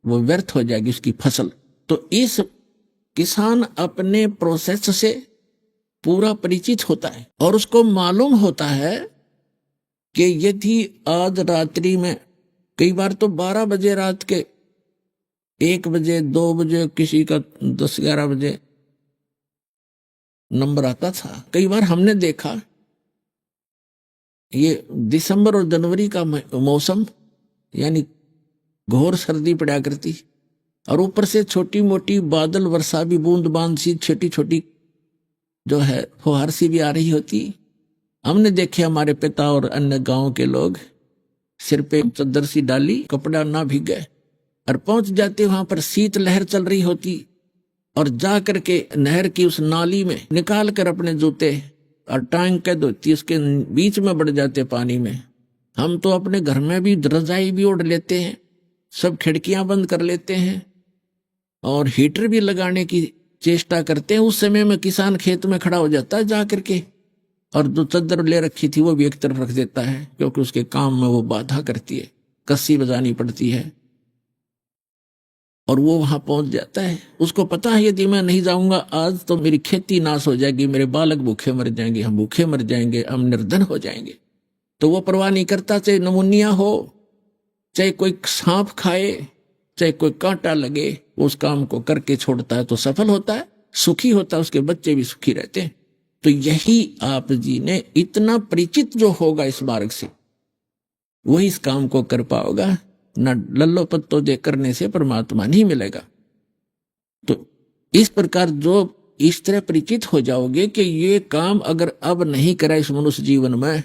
वो व्यर्थ हो जाएगी उसकी फसल। तो इस किसान अपने प्रोसेस से पूरा परिचित होता है और उसको मालूम होता है कि यदि आज रात्रि में, कई बार तो 12 बजे रात के, 1 बजे 2 बजे, किसी का 10-11 बजे नंबर आता था। कई बार हमने देखा, ये दिसंबर और जनवरी का मौसम, यानी घोर सर्दी पड़ा करती, और ऊपर से छोटी मोटी बादल वर्षा भी, बूंद बांद सी छोटी छोटी जो है फुहार सी भी आ रही होती। हमने देखे हमारे पिता और अन्य गांव के लोग सिर पे चद्दर सी डाली, कपड़ा ना भीगे, और पहुंच जाते वहां पर शीत लहर चल रही होती, और जा करके नहर की उस नाली में निकाल कर अपने जूते और टांग के धोती उसके बीच में बढ़ जाते पानी में। हम तो अपने घर में भी रजाई भी ओढ़ लेते हैं, सब खिड़कियां बंद कर लेते हैं और हीटर भी लगाने की चेष्टा करते हैं। उस समय में किसान खेत में खड़ा हो जाता है जा करके, और जो चद्दर ले रखी थी वो भी एक तरफ रख देता है, क्योंकि उसके काम में वो बाधा करती है, कस्सी बजानी पड़ती है, और वो वहां पहुंच जाता है। उसको पता है यदि मैं नहीं जाऊंगा आज तो मेरी खेती नाश हो जाएगी, मेरे बालक भूखे मर जाएंगे, हम भूखे मर जाएंगे, हम निर्धन हो जाएंगे। तो वो परवाह नहीं करता, चाहे नमूनिया हो, चाहे कोई सांप खाए, चाहे कोई कांटा लगे, उस काम को करके छोड़ता है तो सफल होता है, सुखी होता है, उसके बच्चे भी सुखी रहते हैं। तो यही आप जी ने इतना परिचित जो होगा इस मार्ग से, वही इस काम को कर पाओगा, न लल्लो पत्तो दे करने से परमात्मा नहीं मिलेगा। तो इस प्रकार जो इस तरह परिचित हो जाओगे कि ये काम अगर अब नहीं करा इस मनुष्य जीवन में,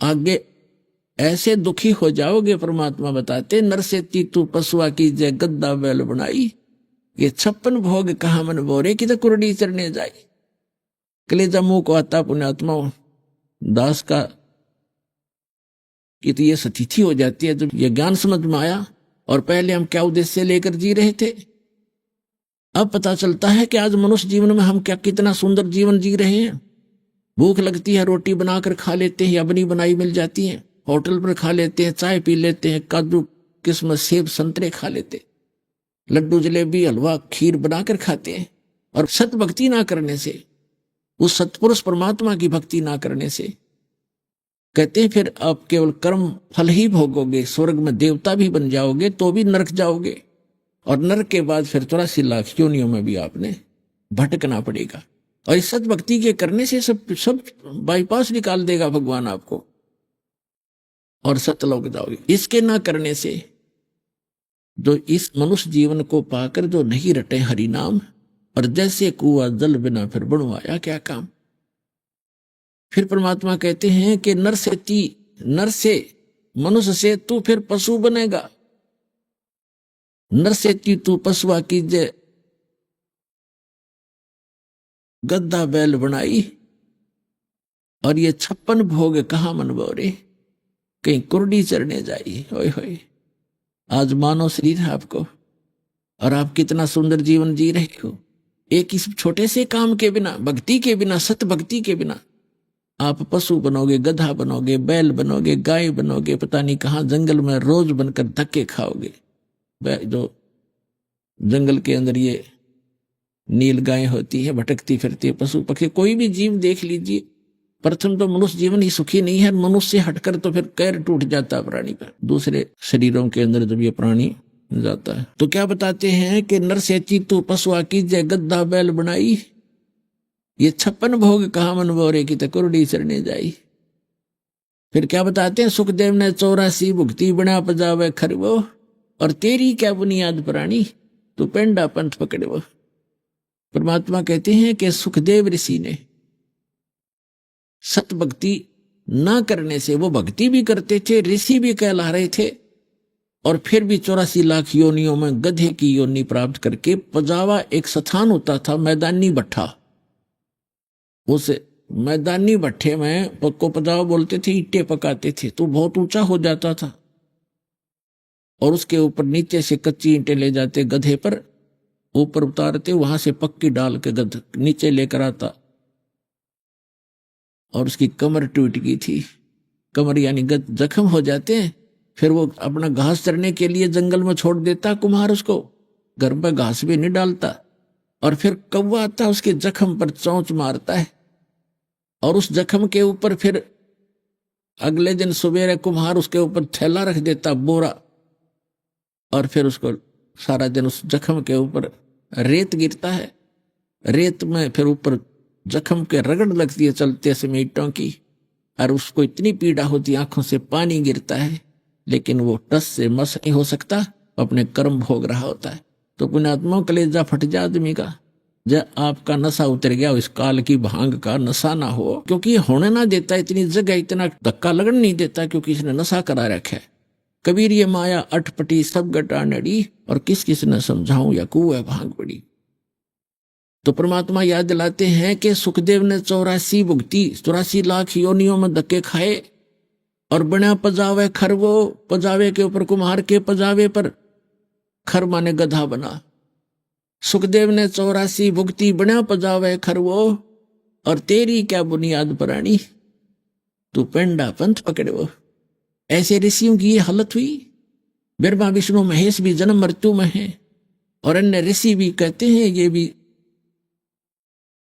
आगे ऐसे दुखी हो जाओगे। परमात्मा बताते, नर से तीतु पशुआ की जय गद्दा बैल बनाई, ये 56 भोग कहा मन बोरे की तो कुरडी चरने जाई। कलेजा मुंह को आता पुण्यात्मा दास का कि तो ये सतिथि हो जाती है जब ये ज्ञान समझ में आया, और पहले हम क्या उद्देश्य लेकर जी रहे थे, अब पता चलता है कि आज मनुष्य जीवन में हम क्या कितना सुंदर जीवन जी रहे हैं। भूख लगती है, रोटी बनाकर खा लेते हैं या बनी बनाई मिल जाती है, होटल पर खा लेते हैं, चाय पी लेते हैं, काजू किस्मत सेब संतरे खा लेते, लड्डू जलेबी हलवा खीर बनाकर खाते हैं। और सत भक्ति ना करने से, उस सतपुरुष परमात्मा की भक्ति ना करने से, कहते हैं फिर आप केवल कर्म फल ही भोगोगे, स्वर्ग में देवता भी बन जाओगे तो भी नरक जाओगे, और नरक के बाद फिर 84 लाख योनियों में भी आपने भटकना पड़ेगा। और इस सत भक्ति के करने से सब सब बाईपास निकाल देगा भगवान आपको, और सतलोक जाओगे। इसके ना करने से जो इस मनुष्य जीवन को पाकर जो नहीं रटे हरि नाम, और जैसे कुआ जल बिना फिर बनवाया क्या काम। फिर परमात्मा कहते हैं कि नर से मनुष्य से तू फिर पशु बनेगा, नर से तू पशुआ कीजे, गद्दा बैल बनाई, और ये 56 भोग कहाँ मनबोरे, कहीं कुर्डी चरने जाई। होय होय, आज मानव शरीर है आपको, और आप कितना सुंदर जीवन जी रहे हो। एक इस छोटे से काम के बिना, भक्ति के बिना, सत भक्ति के बिना आप पशु बनोगे, गधा बनोगे, बैल बनोगे, गाय बनोगे, पता नहीं कहाँ जंगल में रोज बनकर धक्के खाओगे। जो जंगल के अंदर ये नील गाय होती है, भटकती फिरती है, पशु पक्षी, कोई भी जीव देख लीजिए। प्रथम तो मनुष्य जीवन ही सुखी नहीं है, मनुष्य से हटकर तो फिर कैर टूट जाता है प्राणी पर, दूसरे शरीरों के अंदर जब ये प्राणी जाता है। तो क्या बताते हैं कि नर से तू पशुआ कीजे, गद्दा बैल बनाई, ये 56 भोग कहाँ मनबोरे की तकुरडी चरने जाई। फिर क्या बताते हैं, सुखदेव ने 84 भुक्ति बना पजावे खरवो, और तेरी क्या बुनियाद प्राणी, तू पेंडा पंथ पकड़वो। परमात्मा कहते हैं कि सुखदेव ऋषि ने सत भक्ति ना करने से, वो भक्ति भी करते थे, ऋषि भी कहला रहे थे, और फिर भी 84 लाख योनियों में गधे की योनि प्राप्त करके, पजावा एक स्थान होता था, मैदानी भट्ठा, उस मैदानी भट्ठे में को पजावा बोलते थे, ईंटें पकाते थे, तो बहुत ऊंचा हो जाता था, और उसके ऊपर नीचे से कच्ची ईंटें ले जाते, गधे पर ऊपर उतारते, वहां से पक्की डाल के गध नीचे लेकर आता, और उसकी कमर टूट गई थी, कमर यानी गध जख्म हो जाते हैं। फिर वो अपना घास चरने के लिए जंगल में छोड़ देता कुम्हार, उसको घर पर घास भी नहीं डालता, और फिर कौवा आता उसके जख्म पर चोंच मारता है, और उस जख्म के ऊपर फिर अगले दिन सुबेरे कुम्हार उसके ऊपर थैला रख देता, बोरा, और फिर उसको सारा दिन उस जख्म के ऊपर रेत गिरता है, रेत में फिर ऊपर जख्म के रगड़ लगती है चलते समय ईंटों की, और उसको इतनी पीड़ा होती है, आंखों से पानी गिरता है, लेकिन वो टस से मस नहीं हो सकता, अपने कर्म भोग रहा होता है। तो पुण्यात्माओं कलेजा फट जा आदमी का, जब आपका नशा उतर गया, इस काल की भांग का नशा ना हो, क्योंकि होने ना देता, इतनी जगह इतना धक्का लगन नहीं देता, क्योंकि इसने नशा करा रखा है। कबीर ये माया अटपटी सब गटा नड़ी, और किस किस ने समझाऊं या कुएं भांग पड़ी। तो परमात्मा याद दिलाते हैं कि सुखदेव ने 84 भुक्ति, 84 लाख योनियों में धक्के खाए, और बना पजावे खरवो, पजावे के ऊपर कुम्हार के पजावे पर, खर माने गधा बना। सुखदेव ने 84 भुक्ति बना पजावे खरवो, और तेरी क्या बुनियाद प्राणी, तू पेंडा पंथ पकड़ो। ऐसे ऋषियों की ये हालत हुई। ब्रह्मा विष्णु महेश भी जन्म मृत्यु में है, और अन्य ऋषि भी कहते हैं, ये भी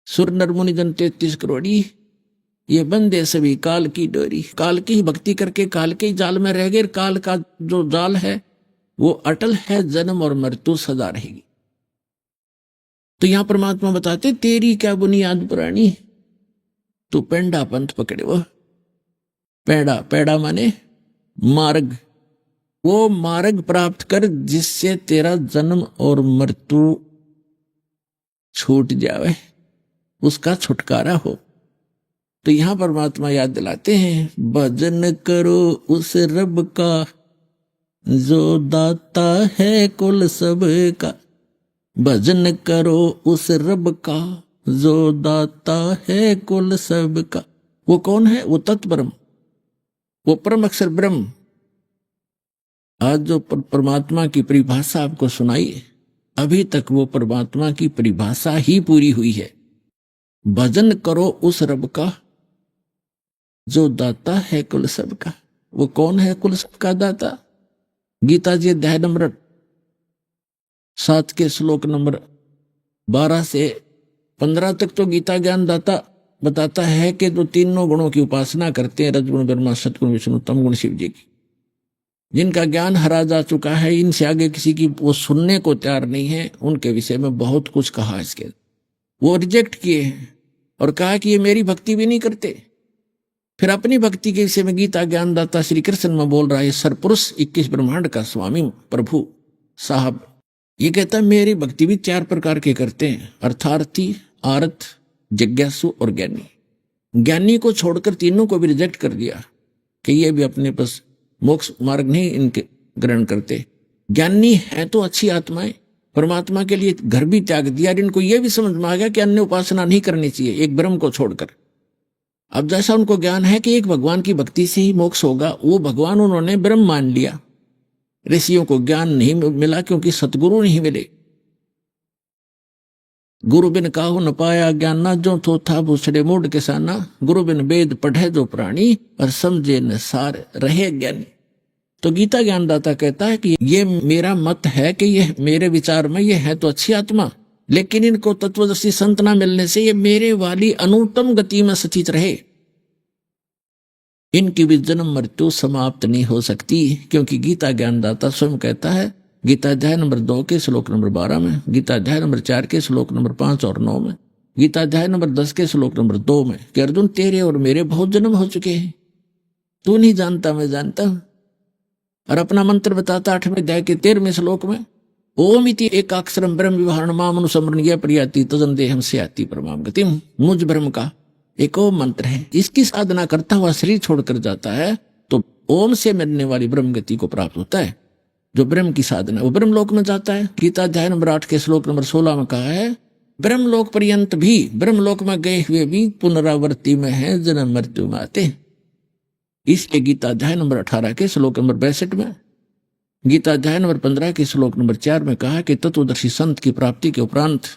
सुर नर मुनि जन 33 करोड़ी, ये बंदे सभी काल की डोरी। काल की ही भक्ति करके काल के ही जाल में रह गए। काल का जो जाल है वो अटल है, जन्म और मृत्यु सदा रहेगी। तो यहां परमात्मा बताते, तेरी क्या बुनियाद पुरानी, तू पेंडा पंथ पकड़े। वो पेड़ा, पेड़ा माने मार्ग, वो मार्ग प्राप्त कर जिससे तेरा जन्म और मृत्यु छूट जावे, उसका छुटकारा हो। तो यहां परमात्मा याद दिलाते हैं, भजन करो उस रब का जो दाता है कुल सब का। भजन करो उस रब का जो दाता है कुल सब का। वो कौन है? वो तत्ब्रह्म, वो परम अक्षर ब्रह्म। आज जो परमात्मा की परिभाषा आपको सुनाई, अभी तक वो परमात्मा की परिभाषा ही पूरी हुई है। भजन करो उस रब का जो दाता है कुल सब का। वो कौन है कुल सब का दाता? गीता जी अध्याय नंबर 7 के श्लोक नंबर 12 से 15 तक तो गीता ज्ञान दाता बताता है कि जो तीनों गुणों की उपासना करते हैं, रजगुण ब्रह्मा, सतगुण विष्णु, तमगुण शिव जी की, जिनका ज्ञान हरा जा चुका है, इनसे आगे किसी की वो सुनने को तैयार नहीं है, उनके विषय में बहुत कुछ कहा इसके, वो रिजेक्ट किए हैं। और कहा कि ये मेरी भक्ति भी नहीं करते। फिर अपनी भक्ति के विषय में गीता ज्ञानदाता श्री कृष्ण में बोल रहा है सरपुरुष 21 ब्रह्मांड का स्वामी प्रभु साहब, ये कहता है मेरी भक्ति भी 4 प्रकार के करते हैं, अर्थार्थी, आर्थ, जिज्ञासु और ज्ञानी। ज्ञानी को छोड़कर तीनों को भी रिजेक्ट कर दिया कि ये भी अपने पास मोक्ष मार्ग नहीं इनके ग्रहण करते। ज्ञानी है तो अच्छी आत्माएं, परमात्मा के लिए घर भी त्याग दिया, इनको यह भी समझ में आ गया कि अन्य उपासना नहीं करनी चाहिए एक ब्रह्म को छोड़कर। अब जैसा उनको ज्ञान है कि एक भगवान की भक्ति से ही मोक्ष होगा, वो भगवान उन्होंने ब्रह्म मान लिया। ऋषियों को ज्ञान नहीं मिला क्योंकि सतगुरु नहीं मिले। गुरु बिन काहू न पाया ज्ञान ना जो तो था भूसड़े मूड किसाना, गुरु बिन वेद पढ़े जो प्राणी और समझे न सार रहे ज्ञानी। तो गीता ज्ञानदाता कहता है कि ये मेरा मत है कि ये मेरे विचार में ये है तो अच्छी आत्मा, लेकिन इनको तत्वदर्शी संत ना मिलने से ये मेरे वाली अनुत्तम गति में सचित रहे। इनकी भी जन्म मृत्यु समाप्त नहीं हो सकती, क्योंकि गीता ज्ञानदाता स्वयं कहता है गीता अध्याय नंबर 2 के श्लोक नंबर 12 में, गीता अध्याय नंबर 4 के श्लोक नंबर 5 और 9 में, गीता अध्याय नंबर 10 के श्लोक नंबर 2 में कि अर्जुन तेरे और मेरे बहुत जन्म हो चुके हैं, तू नहीं जानता मैं जानता हूं। और अपना मंत्र बताता 8वें अध्याय के 13वें श्लोक में, ओम इति एकाक्षरम ब्रह्म विवहरण मामनुसमरणीय प्रियाति तदन देहम से आती परमाम गति। मुझ ब्रह्म का एक ओम मंत्र है, इसकी साधना करता हुआ शरीर छोड़कर जाता है तो ओम से मिलने वाली ब्रह्म गति को प्राप्त होता है। जो ब्रह्म की साधना वो ब्रह्म लोक में जाता है। गीता अध्याय नंबर 8 के श्लोक नंबर 16 में कहा है ब्रह्म लोक पर्यंत भी, ब्रह्म लोक में गए हुए भी पुनरावृत्ति में है, जन्म मृत्यु में आते हैं। इसलिए गीता अध्याय नंबर 18 के श्लोक नंबर 62 में, गीता अध्याय नंबर 15 के श्लोक नंबर 4 में कहा कि तत्वदर्शी संत की प्राप्ति के उपरांत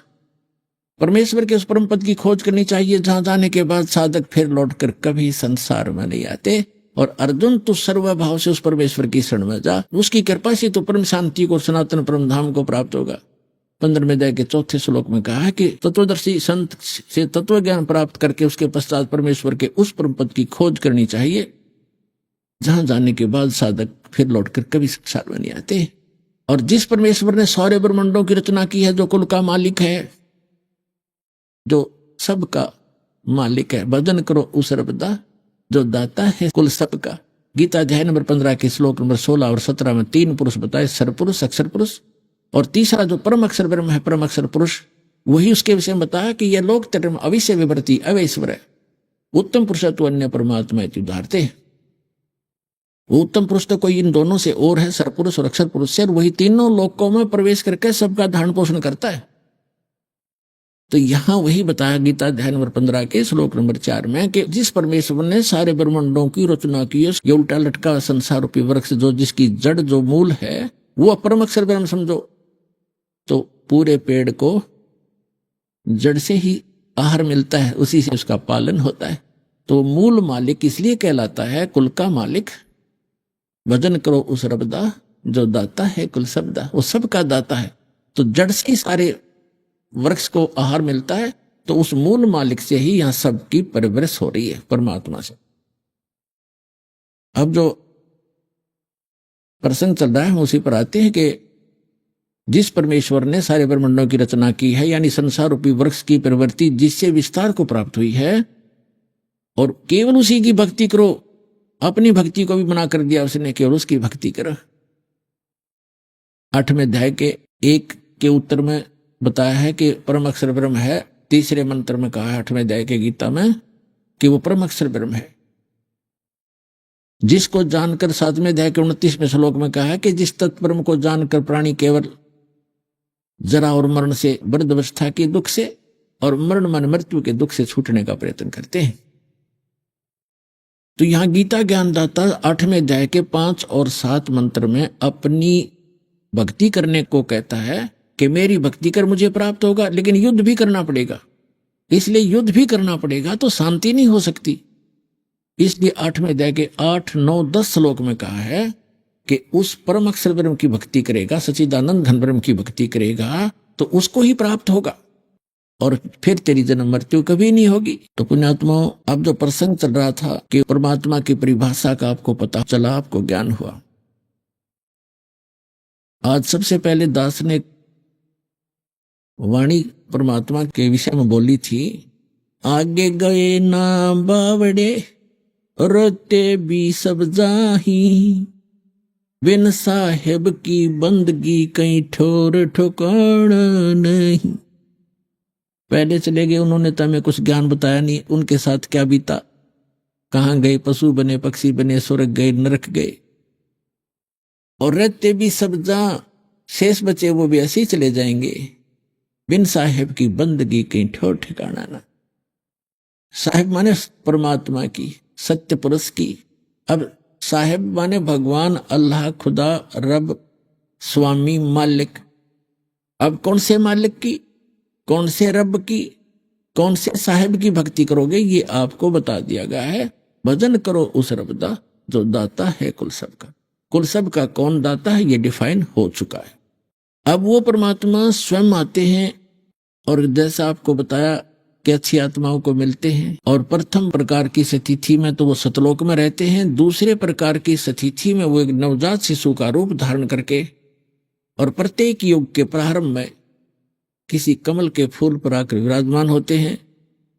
परमेश्वर के उस परम पद की खोज करनी चाहिए जहां जाने के बाद साधक फिर लौटकर कभी संसार में नहीं आते। और अर्जुन तू सर्वभाव से उस परमेश्वर की शरण में जा, उसकी कृपा से तो परम शांति को, सनातन परम धाम को प्राप्त होगा। 15वें अध्याय के 4थे श्लोक में कहा है कि तत्वदर्शी संत से तत्व ज्ञान प्राप्त करके उसके पश्चात परमेश्वर के उस परम पद की खोज करनी चाहिए जहां जाने के बाद साधक फिर लौटकर कभी संसार में नहीं आते। और जिस परमेश्वर ने सारे ब्रह्मांडों की रचना की है, जो कुल का मालिक है, जो सबका मालिक है, भजन करो उस रबदा जो दाता है कुल सबका। गीता अध्याय नंबर 15 के श्लोक नंबर 16 और 17 में 3 पुरुष बताए, सरपुरुष, अक्षर पुरुष, और तीसरा जो परम अक्षर ब्रह्म है, परम अक्षर पुरुष, वही उसके विषय में बताया कि यह लोक धर्म अविश्य विवर्ती अवैश्वर है, उत्तम पुरुष तो अन्य परमात्मा उदाहरते। उत्तम पुरुष तो कोई इन दोनों से और है, सरपुरुष और अक्षर पुरुष से, और वही तीनों लोकों में प्रवेश करके सबका धारण पोषण करता है। तो यहां वही बताया गीता अध्याय नंबर 15 के श्लोक नंबर 4 में कि जिस परमेश्वर ने सारे ब्रह्मांडों की रचना की है, ये उल्टा लटका संसार रूपी वृक्ष जो जिसकी जड़ जो मूल है वो परम अक्षर ब्रह्म समझो, तो पूरे पेड़ को जड़ से ही आहार मिलता है, उसी से उसका पालन होता है। तो मूल मालिक इसलिए कहलाता है कुल का मालिक। भजन करो उस रबदा जो दाता है कुल सबदा, वो सबका दाता है। तो जड़ से सारे वृक्ष को आहार मिलता है, तो उस मूल मालिक से ही यहां सबकी परवरिश हो रही है, परमात्मा से। अब जो प्रसंग चल रहा है उसी पर आते हैं कि जिस परमेश्वर ने सारे ब्रह्मांडों की रचना की है, यानी संसार रूपी वृक्ष की प्रवृत्ति जिससे विस्तार को प्राप्त हुई है, और केवल उसी की भक्ति करो, अपनी भक्ति को भी मना कर दिया उसने, केवल उसकी भक्ति करो। 8वें अध्याय के 1 के उत्तर में बताया है कि परम अक्षर ब्रह्म है। तीसरे मंत्र में कहा है 8वें अध्याय के गीता में कि वो परम अक्षर ब्रह्म है, जिसको जानकर 7वें अध्याय के 29वें श्लोक में कहा है कि जिस तत्ब्रह्म को जानकर प्राणी केवल जरा और मरण से, वृद्धावस्था के दुख से और मरण मन मृत्यु के दुख से छूटने का प्रयत्न करते हैं। तो यहां गीता ज्ञानदाता 8वें अध्याय के 5 और 7 मंत्र में अपनी भक्ति करने को कहता है कि मेरी भक्ति कर मुझे प्राप्त होगा, लेकिन युद्ध भी करना पड़ेगा। इसलिए युद्ध भी करना पड़ेगा तो शांति नहीं हो सकती। इसलिए 8वें अध्याय के 8, 9, 10 श्लोक में कहा है कि उस परम अक्षर ब्रह्म की भक्ति करेगा, सच्चिदानंद घन ब्रह्म की भक्ति करेगा तो उसको ही प्राप्त होगा, और फिर तेरी जन्म मृत्यु कभी नहीं होगी। तो पुण्यात्माओं, अब जो प्रसंग चल रहा था कि परमात्मा की परिभाषा का आपको पता चला, आपको ज्ञान हुआ। आज सबसे पहले दास ने वाणी परमात्मा के विषय में बोली थी आगे गए ना बावड़े, रोते भी सब जाही, बिन साहेब की बंदगी कहीं ठोर ठिकाना नहीं। पहले चले गए उन्होंने तो हमें कुछ ज्ञान बताया नहीं, उनके साथ क्या बीता, कहाँ गए, पशु बने, पक्षी बने, स्वर्ग गए, नरक गए, और रहते भी सब जहां, शेष बचे वो भी ऐसे ही चले जाएंगे। बिन साहेब की बंदगी कहीं ठोर ठिकाना ना। साहेब माने परमात्मा की, सत्य पुरुष की। अब साहेब माने भगवान, अल्लाह, खुदा, रब, स्वामी, मालिक। अब कौन से मालिक की, कौन से रब की, कौन से साहेब की भक्ति करोगे, ये आपको बता दिया गया है। भजन करो उस रब दा जो दाता है कुल सब का। कुल सब का कौन दाता है ये डिफाइन हो चुका है। अब वो परमात्मा स्वयं आते हैं और जैसा आपको बताया कि अच्छी आत्माओं को मिलते हैं। और प्रथम प्रकार की स्थिति में तो वो सतलोक में रहते हैं, दूसरे प्रकार की स्थिति में वो एक नवजात शिशु का रूप धारण करके और प्रत्येक युग के प्रारंभ में किसी कमल के फूल पर आकर विराजमान होते हैं।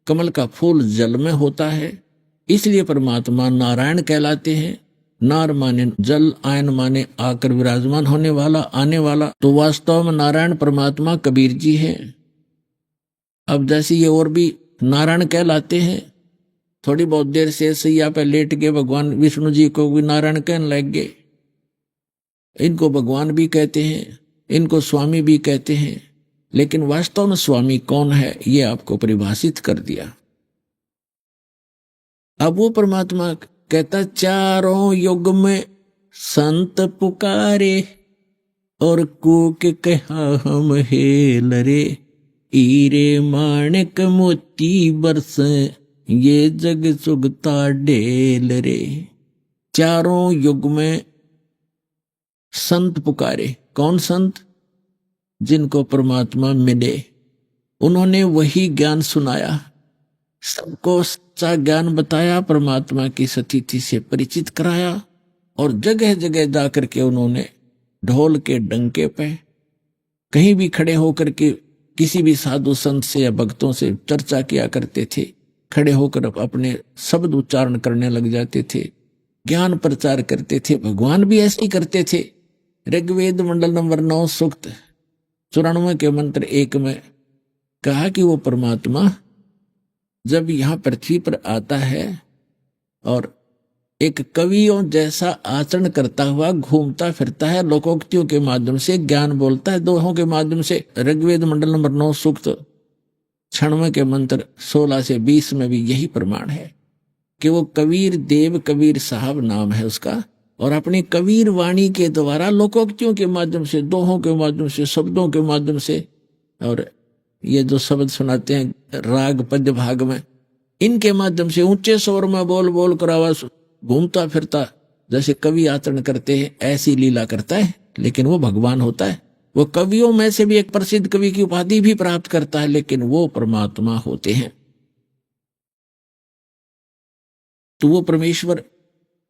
कमल का फूल जल में होता है, इसलिए परमात्मा नारायण कहलाते हैं। नार माने जल, आयन माने आकर विराजमान होने वाला, आने वाला। तो वास्तव में नारायण परमात्मा कबीर जी हैं। अब जैसे ये और भी नारायण कहलाते हैं, थोड़ी बहुत देर से सैया पे लेट के भगवान विष्णु जी को भी नारायण कहने लग गए। इनको भगवान भी कहते हैं, इनको स्वामी भी कहते हैं, लेकिन वास्तव में स्वामी कौन है ये आपको परिभाषित कर दिया। अब वो परमात्मा कहता चारों युग में संत पुकारे और कूक कहा हम हेल रे, हीरे माणिक मोती बरस ये जग सुगता ढेल रे। चारों युग में संत पुकारे। कौन संत? जिनको परमात्मा मिले, उन्होंने वही ज्ञान सुनाया, सबको सच्चा ज्ञान बताया, परमात्मा की स्थिति से परिचित कराया। और जगह जगह जाकर के उन्होंने ढोल के डंके पे कहीं भी खड़े होकर के किसी भी साधु संत से या भक्तों से चर्चा किया करते थे। खड़े होकर अपने शब्द उच्चारण करने लग जाते थे, ज्ञान प्रचार करते थे। भगवान भी ऐसे ही करते थे। ऋग्वेद मंडल नंबर 9 सूक्त 94 के मंत्र 1 में कहा कि वो परमात्मा जब यहाँ पृथ्वी पर आता है और एक कवियों जैसा आचरण करता हुआ घूमता फिरता है, लोकोक्तियों के माध्यम से ज्ञान बोलता है, दोहों के माध्यम से। ऋग्वेद मंडल नंबर 9 सूक्त 96 के मंत्र 16 से 20 में भी यही प्रमाण है कि वो कबीर देव, कबीर साहब नाम है उसका, और अपनी कबीर वाणी के द्वारा लोकोक्तियों के माध्यम से, दोहों के माध्यम से, शब्दों के माध्यम से, और ये जो शब्द सुनाते हैं राग पद्य भाग में, इनके माध्यम से ऊंचे स्वर में बोल बोल कर आवाज घूमता फिरता जैसे कवि आचरण करते हैं ऐसी लीला करता है। लेकिन वो भगवान होता है। वो कवियों में से भी एक प्रसिद्ध कवि की उपाधि भी प्राप्त करता है, लेकिन वो परमात्मा होते हैं। तो वो परमेश्वर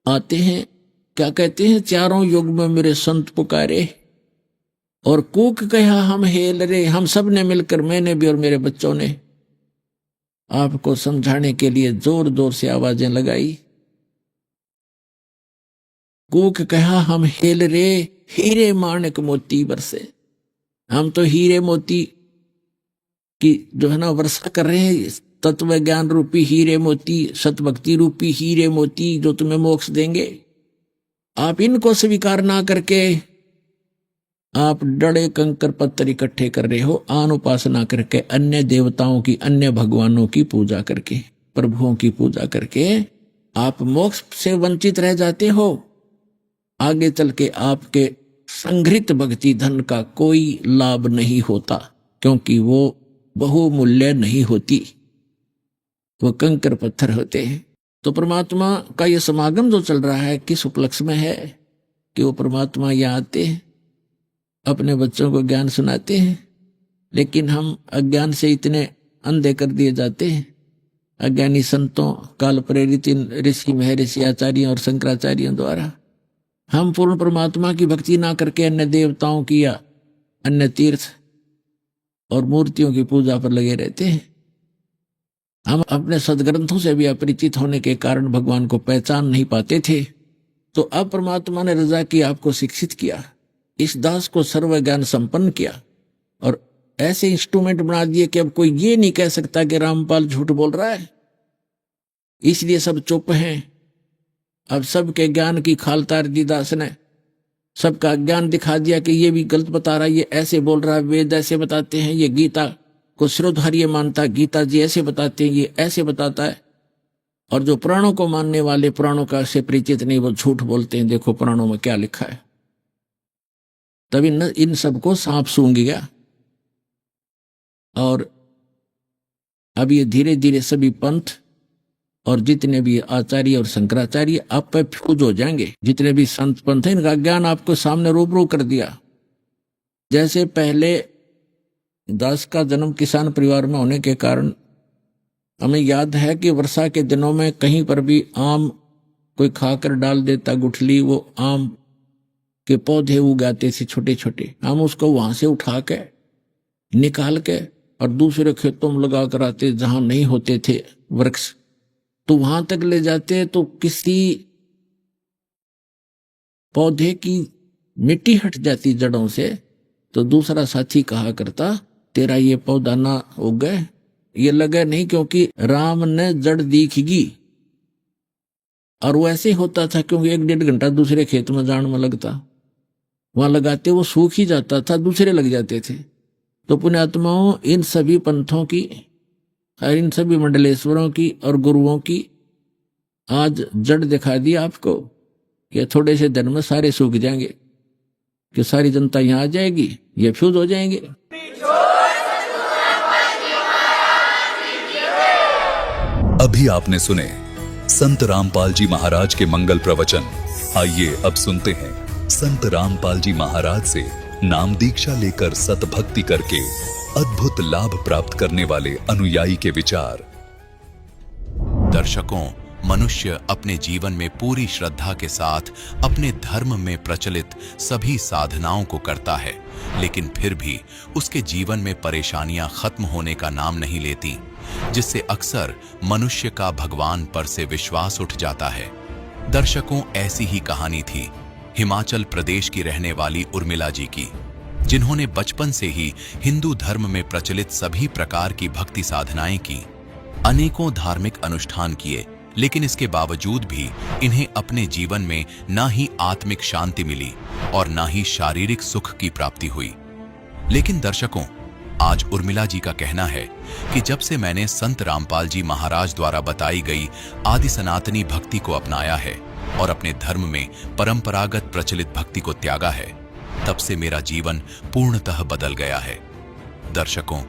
आते हैं, क्या कहते हैं, चारों युग में मेरे संत पुकारे और कूक कहा हम हेल रे। हम सब ने मिलकर, मैंने भी और मेरे बच्चों ने आपको समझाने के लिए जोर जोर से आवाजें लगाई। कूक कहा हम हेल रे, हीरे माणिक मोती बरसे। हम तो हीरे मोती की जो है ना वर्षा कर रहे हैं, तत्व ज्ञान रूपी हीरे मोती, सतभक्ति रूपी हीरे मोती जो तुम्हें मोक्ष देंगे। आप इनको स्वीकार ना करके आप डड़े कंकर पत्थर इकट्ठे कर रहे हो, आन उपासना करके, अन्य देवताओं की, अन्य भगवानों की पूजा करके, प्रभुओं की पूजा करके आप मोक्ष से वंचित रह जाते हो। आगे चल के आपके संग्रहित भक्ति धन का कोई लाभ नहीं होता, क्योंकि वो बहुमूल्य नहीं होती, वो कंकर पत्थर होते हैं। तो परमात्मा का ये समागम जो चल रहा है किस उपलक्ष्य में है कि वो परमात्मा यहाँ आते हैं, अपने बच्चों को ज्ञान सुनाते हैं। लेकिन हम अज्ञान से इतने अंधे कर दिए जाते हैं, अज्ञानी संतों, काल प्रेरित ऋषि, महर्षि, आचार्यों और शंकराचार्यों द्वारा। हम पूर्ण परमात्मा की भक्ति ना करके अन्य देवताओं की या अन्य तीर्थ और मूर्तियों की पूजा पर लगे रहते हैं। हम अपने सदग्रंथों से भी अपरिचित होने के कारण भगवान को पहचान नहीं पाते थे। तो अब परमात्मा ने रजा की, आपको शिक्षित किया, इस दास को सर्व ज्ञान संपन्न किया और ऐसे इंस्ट्रूमेंट बना दिए कि अब कोई ये नहीं कह सकता कि रामपाल झूठ बोल रहा है। इसलिए सब चुप हैं। अब सबके ज्ञान की खाल तार दी दास ने, सबका ज्ञान दिखा दिया कि ये भी गलत बता रहा है, ये ऐसे बोल रहा है, वेद ऐसे बताते हैं, ये गीता को श्रोधार्य मानता, गीता जी ऐसे बताते हैं, ये ऐसे बताता है। और जो पुराणों को मानने वाले, पुराणों का से परिचित नहीं, वो झूठ बोलते हैं, देखो पुराणों में क्या लिखा है। तभी इन सबको सांप सूंघ गया और अब ये धीरे धीरे सभी पंथ और जितने भी आचार्य और शंकराचार्य आप पे फ्यूज हो जाएंगे। जितने भी संत पंथ है, इनका ज्ञान आपको सामने रूबरू कर दिया। जैसे पहले दास का जन्म किसान परिवार में होने के कारण हमें याद है कि वर्षा के दिनों में कहीं पर भी आम कोई खाकर डाल देता गुठली, वो आम के पौधे उगाते थे छोटे छोटे। हम उसको वहां से उठा के निकाल के और दूसरे खेतों में लगा कर आते जहां नहीं होते थे वृक्ष, तो वहां तक ले जाते तो किसी पौधे की मिट्टी हट जाती जड़ों से, तो दूसरा साथी कहा करता तेरा ये पौधा ना उगे, ये लगे नहीं, क्योंकि राम ने जड़ दिखेगी। और वो ऐसे होता था क्योंकि 1-1.5 घंटा दूसरे खेत में जान में लगता, वहां लगाते वो सूख ही जाता था, दूसरे लग जाते थे। तो पुण्यात्माओं, इन सभी पंथों की और इन सभी मंडलेश्वरों की और गुरुओं की आज जड़ दिखा दी आपको कि थोड़े से दिन में सारे सूख जाएंगे, कि सारी जनता यहां आ जाएगी, ये फ्यूज हो जाएंगे। अभी आपने सुने संत रामपाल जी महाराज के मंगल प्रवचन। आइए अब सुनते हैं संत रामपाल जी महाराज से नाम दीक्षा लेकर सतभक्ति करके अद्भुत लाभ प्राप्त करने वाले अनुयायी के विचार। दर्शकों, मनुष्य अपने जीवन में पूरी श्रद्धा के साथ अपने धर्म में प्रचलित सभी साधनाओं को करता है, लेकिन फिर भी उसके जीवन में परेशानियां खत्म होने का नाम नहीं लेती, जिससे अक्सर मनुष्य का भगवान पर से विश्वास उठ जाता है। दर्शकों, ऐसी ही कहानी थी हिमाचल प्रदेश की रहने वाली उर्मिला जी की, जिन्होंने बचपन से ही हिंदू धर्म में प्रचलित सभी प्रकार की भक्ति साधनाएं की, अनेकों धार्मिक अनुष्ठान किए, लेकिन इसके बावजूद भी इन्हें अपने जीवन में ना ही आत्मिक शांति मिली और ना ही शारीरिक सुख की प्राप्ति हुई। लेकिन दर्शकों, आज उर्मिला जी का कहना है कि जब से मैंने संत रामपाल जी महाराज द्वारा बताई गई आदि सनातनी भक्ति को अपनाया है और अपने धर्म में परंपरागत प्रचलित भक्ति को त्यागा है, तब से मेरा जीवन पूर्णतः बदल गया है। दर्शकों,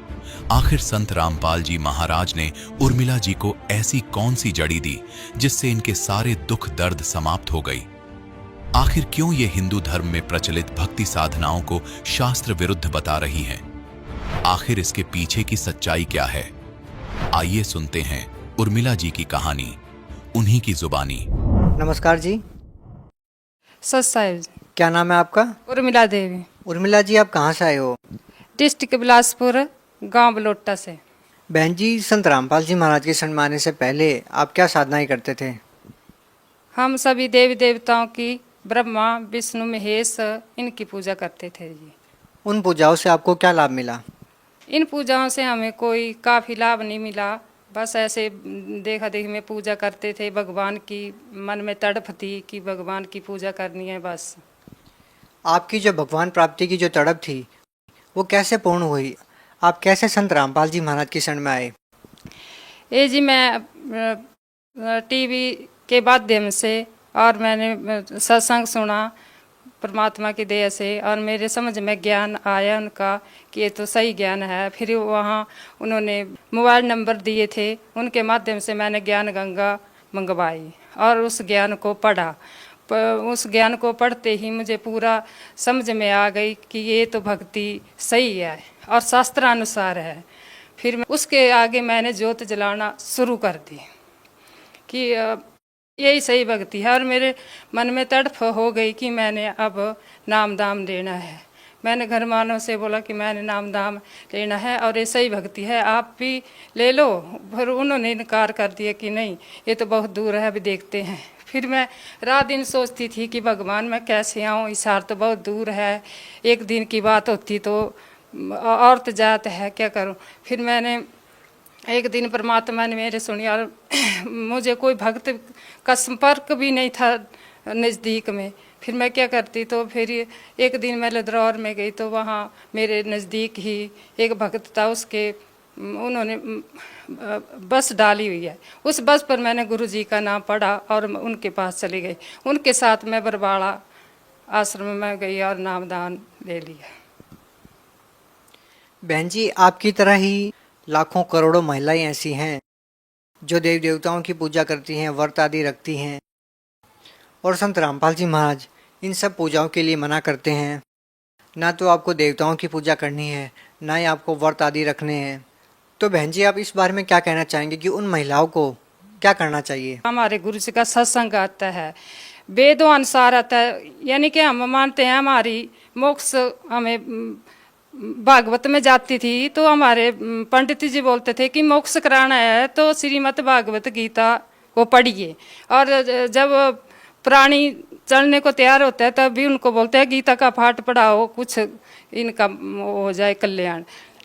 आखिर संत रामपाल जी महाराज ने उर्मिला जी को ऐसी कौन सी जड़ी दी जिससे इनके सारे दुख दर्द समाप्त हो गई? आखिर क्यों ये हिंदू धर्म में प्रचलित भक्ति साधनाओं को शास्त्र विरुद्ध बता रही हैं? आखिर इसके पीछे की सच्चाई क्या है? आइए सुनते हैं उर्मिला जी की कहानी, उन्हीं की जुबानी। नमस्कार जी। सच साहिब। क्या नाम है आपका? उर्मिला देवी। उर्मिला जी, आप कहाँ से आए हो? डिस्ट्रिक्ट बिलासपुर, गांव बलोटा से। बहन जी, संत रामपाल जी महाराज के शरण में आने से पहले आप क्या साधनाएं करते थे? हम सभी देवी देवताओं की, ब्रह्मा विष्णु महेश, इनकी पूजा करते थे जी। उन पूजाओं से आपको क्या लाभ मिला? इन पूजाओं से हमें कोई काफ़ी लाभ नहीं मिला, बस ऐसे देखा देखी में पूजा करते थे। भगवान की मन में तड़प थी कि भगवान की पूजा करनी है बस। आपकी जो भगवान प्राप्ति की जो तड़प थी वो कैसे पूर्ण हुई? आप कैसे संत रामपाल जी महाराज के शरण में आए? ये जी, मैं टीवी के माध्यम से और मैंने सत्संग सुना परमात्मा की दया से, और मेरे समझ में ज्ञान आया उनका कि ये तो सही ज्ञान है। फिर वहाँ उन्होंने मोबाइल नंबर दिए थे, उनके माध्यम से मैंने ज्ञान गंगा मंगवाई और उस ज्ञान को पढ़ा। उस ज्ञान को पढ़ते ही मुझे पूरा समझ में आ गई कि ये तो भक्ति सही है और शास्त्रानुसार है। फिर उसके आगे मैंने ज्योत जलाना शुरू कर दी कि यही सही भक्ति है, और मेरे मन में तड़प हो गई कि मैंने अब नाम दाम लेना है। मैंने घर वालों से बोला कि मैंने नाम दाम लेना है और ऐसा ही भक्ति है, आप भी ले लो। फिर उन्होंने इनकार कर दिया कि नहीं, ये तो बहुत दूर है, अभी देखते हैं। फिर मैं रात दिन सोचती थी कि भगवान मैं कैसे आऊँ, हिसार तो बहुत दूर है, एक दिन की बात होती तो औरत जात है, क्या करूँ। फिर मैंने एक दिन परमात्मा ने मेरे सुनी और मुझे कोई भक्त का संपर्क भी नहीं था नज़दीक में। फिर मैं क्या करती, तो फिर एक दिन मैं लदरौर में गई तो वहाँ मेरे नज़दीक ही एक भक्त था, उसके उन्होंने बस डाली हुई है, उस बस पर मैंने गुरु जी का नाम पढ़ा और उनके पास चली गई। उनके साथ मैं बरवाड़ा आश्रम में गई और नामदान ले लिया। बहन जी, आपकी तरह ही लाखों करोड़ों महिलाएं ऐसी हैं जो देव देवताओं की पूजा करती हैं, व्रत आदि रखती हैं, और संत रामपाल जी महाराज इन सब पूजाओं के लिए मना करते हैं। ना तो आपको देवताओं की पूजा करनी है, ना ही आपको व्रत आदि रखने हैं। तो बहन जी, आप इस बारे में क्या कहना चाहेंगे कि उन महिलाओं को क्या करना चाहिए? हमारे गुरु जी का सत्संग आता है, वेदों अनुसार आता है, यानी कि हम मानते हैं हमारी मोक्ष हमें भागवत में जाती थी तो हमारे पंडित जी बोलते थे कि मोक्ष कराना है तो श्रीमद् भागवत गीता को पढ़िए। और जब प्राणी चलने को तैयार होता है तब भी उनको बोलते हैं गीता का पाठ पढ़ाओ, कुछ इनका हो जाए कल्याण।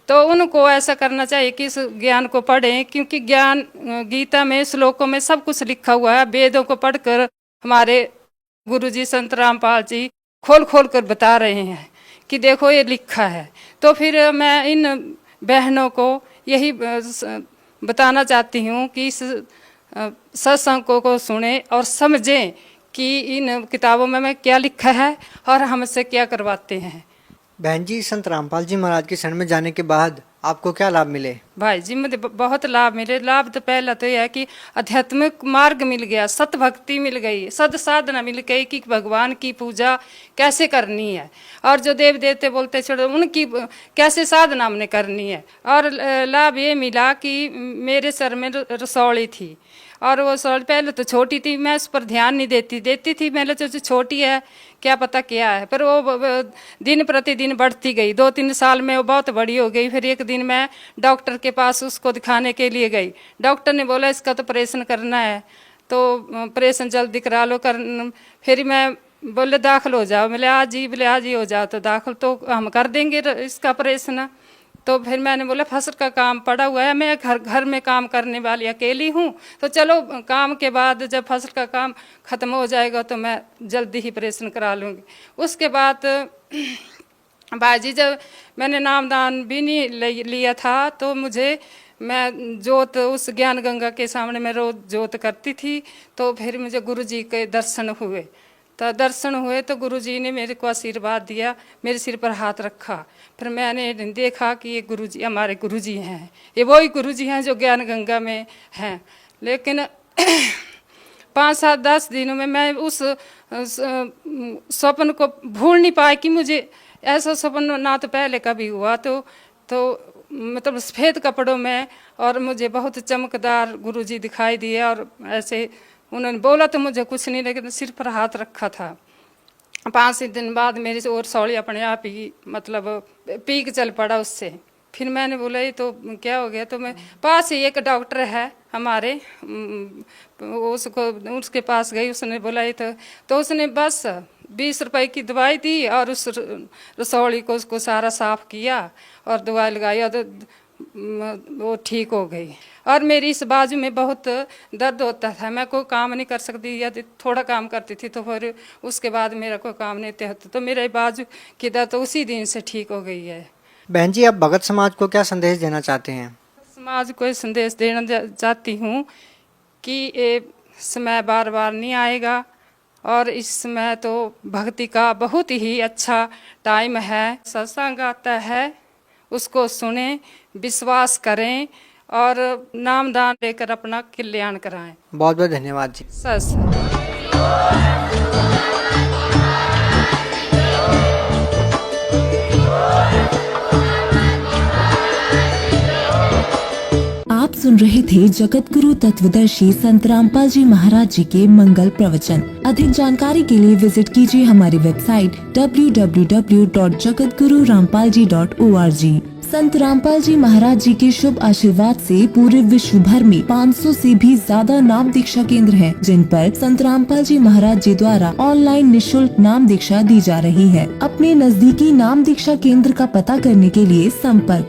तो उनको ऐसा करना चाहिए कि इस ज्ञान को पढ़ें, क्योंकि ज्ञान गीता में श्लोकों में सब कुछ लिखा हुआ है। वेदों को पढ़कर हमारे गुरुजी संत रामपाल जी खोल खोल कर बता रहे हैं कि देखो ये लिखा है। तो फिर मैं इन बहनों को यही बताना चाहती हूँ कि इस सत्संग को सुने और समझें कि इन किताबों में क्या लिखा है और हमसे क्या करवाते हैं। बहन जी, संत रामपाल जी महाराज की शरण में जाने के बाद आपको क्या लाभ मिले? भाई जी, मुझे बहुत लाभ मिले। लाभ तो पहला तो यह है कि आध्यात्मिक मार्ग मिल गया, सत भक्ति मिल गई, सद साधना मिल गई कि भगवान की पूजा कैसे करनी है, और जो देव देवते बोलते छोड़ो उनकी कैसे साधना हमने करनी है। और लाभ ये मिला कि मेरे सर में रसौली थी, और वो रसौली पहले तो छोटी थी, मैं उस पर ध्यान नहीं देती थी, मैंने तो छोटी है क्या पता क्या है, पर वो दिन प्रतिदिन बढ़ती गई। 2-3 साल में वो बहुत बड़ी हो गई। फिर एक दिन मैं डॉक्टर के पास उसको दिखाने के लिए गई। डॉक्टर ने बोला इसका तो ऑपरेशन करना है, तो ऑपरेशन जल्दी करा लो। फिर मैं बोले दाखिल हो जाओ, बोले आज ही हो जाओ। तो दाखिल तो हम कर देंगे इसका ऑपरेशन। तो फिर मैंने बोला फसल का काम पड़ा हुआ है, मैं घर में काम करने वाली अकेली हूँ, तो चलो काम के बाद जब फसल का काम ख़त्म हो जाएगा तो मैं जल्दी ही ऑपरेशन करा लूँगी। उसके बाद बाजी जब मैंने नामदान भी नहीं लिया था तो मैं जोत उस ज्ञान गंगा के सामने मैं रोज़ जोत करती थी। तो फिर मुझे गुरुजी के दर्शन हुए, तो गुरुजी ने मेरे को आशीर्वाद दिया, मेरे सिर पर हाथ रखा। फिर मैंने देखा कि ये गुरुजी हमारे गुरुजी हैं, ये वही गुरुजी हैं जो ज्ञान गंगा में हैं। लेकिन 5-7-10 दिनों में मैं उस स्वप्न को भूल नहीं पाई कि मुझे ऐसा स्वप्न ना तो पहले कभी हुआ। तो मतलब सफ़ेद कपड़ों में, और मुझे बहुत चमकदार गुरुजी दिखाई दिए, और ऐसे उन्होंने बोला तो मुझे कुछ नहीं, लेकिन सिर पर हाथ रखा था। 5 दिन बाद मेरी और सौड़ी अपने आप ही मतलब पीक चल पड़ा उससे। फिर मैंने बोला ये तो क्या हो गया, तो मैं पास ही एक डॉक्टर है हमारे, उसके पास गई। उसने बोला ये तो उसने बस 20 रुपए की दवाई दी और उस रसौली को उसको सारा साफ किया और दवाई लगाई और वो ठीक हो गई। और मेरी इस बाजू में बहुत दर्द होता था, मैं कोई काम नहीं कर सकती, या थोड़ा काम करती थी तो फिर उसके बाद मेरा कोई काम नहीं होता, तो मेरे बाजू की दर्द तो उसी दिन से ठीक हो गई है। बहन जी, आप भगत समाज को क्या संदेश देना चाहते हैं? समाज को संदेश देना चाहती हूँ कि ये समय बार बार नहीं आएगा, और इस समय तो भक्ति का बहुत ही अच्छा टाइम है। सत्संग आता है, उसको सुने, विश्वास करें और नामदान लेकर अपना कल्याण कराएं। बहुत बहुत धन्यवाद जी। आप सुन रहे थे जगत गुरु तत्वदर्शी संत रामपाल जी महाराज जी के मंगल प्रवचन। अधिक जानकारी के लिए विजिट कीजिए हमारी वेबसाइट www.jagatgururampalji.org। संत रामपाल जी महाराज जी के शुभ आशीर्वाद से पूरे विश्व भर में 500 से भी ज्यादा नाम दीक्षा केंद्र हैं, जिन पर संत रामपाल जी महाराज जी द्वारा ऑनलाइन निशुल्क नाम दीक्षा दी जा रही है। अपने नजदीकी नाम दीक्षा केंद्र का पता करने के लिए संपर्क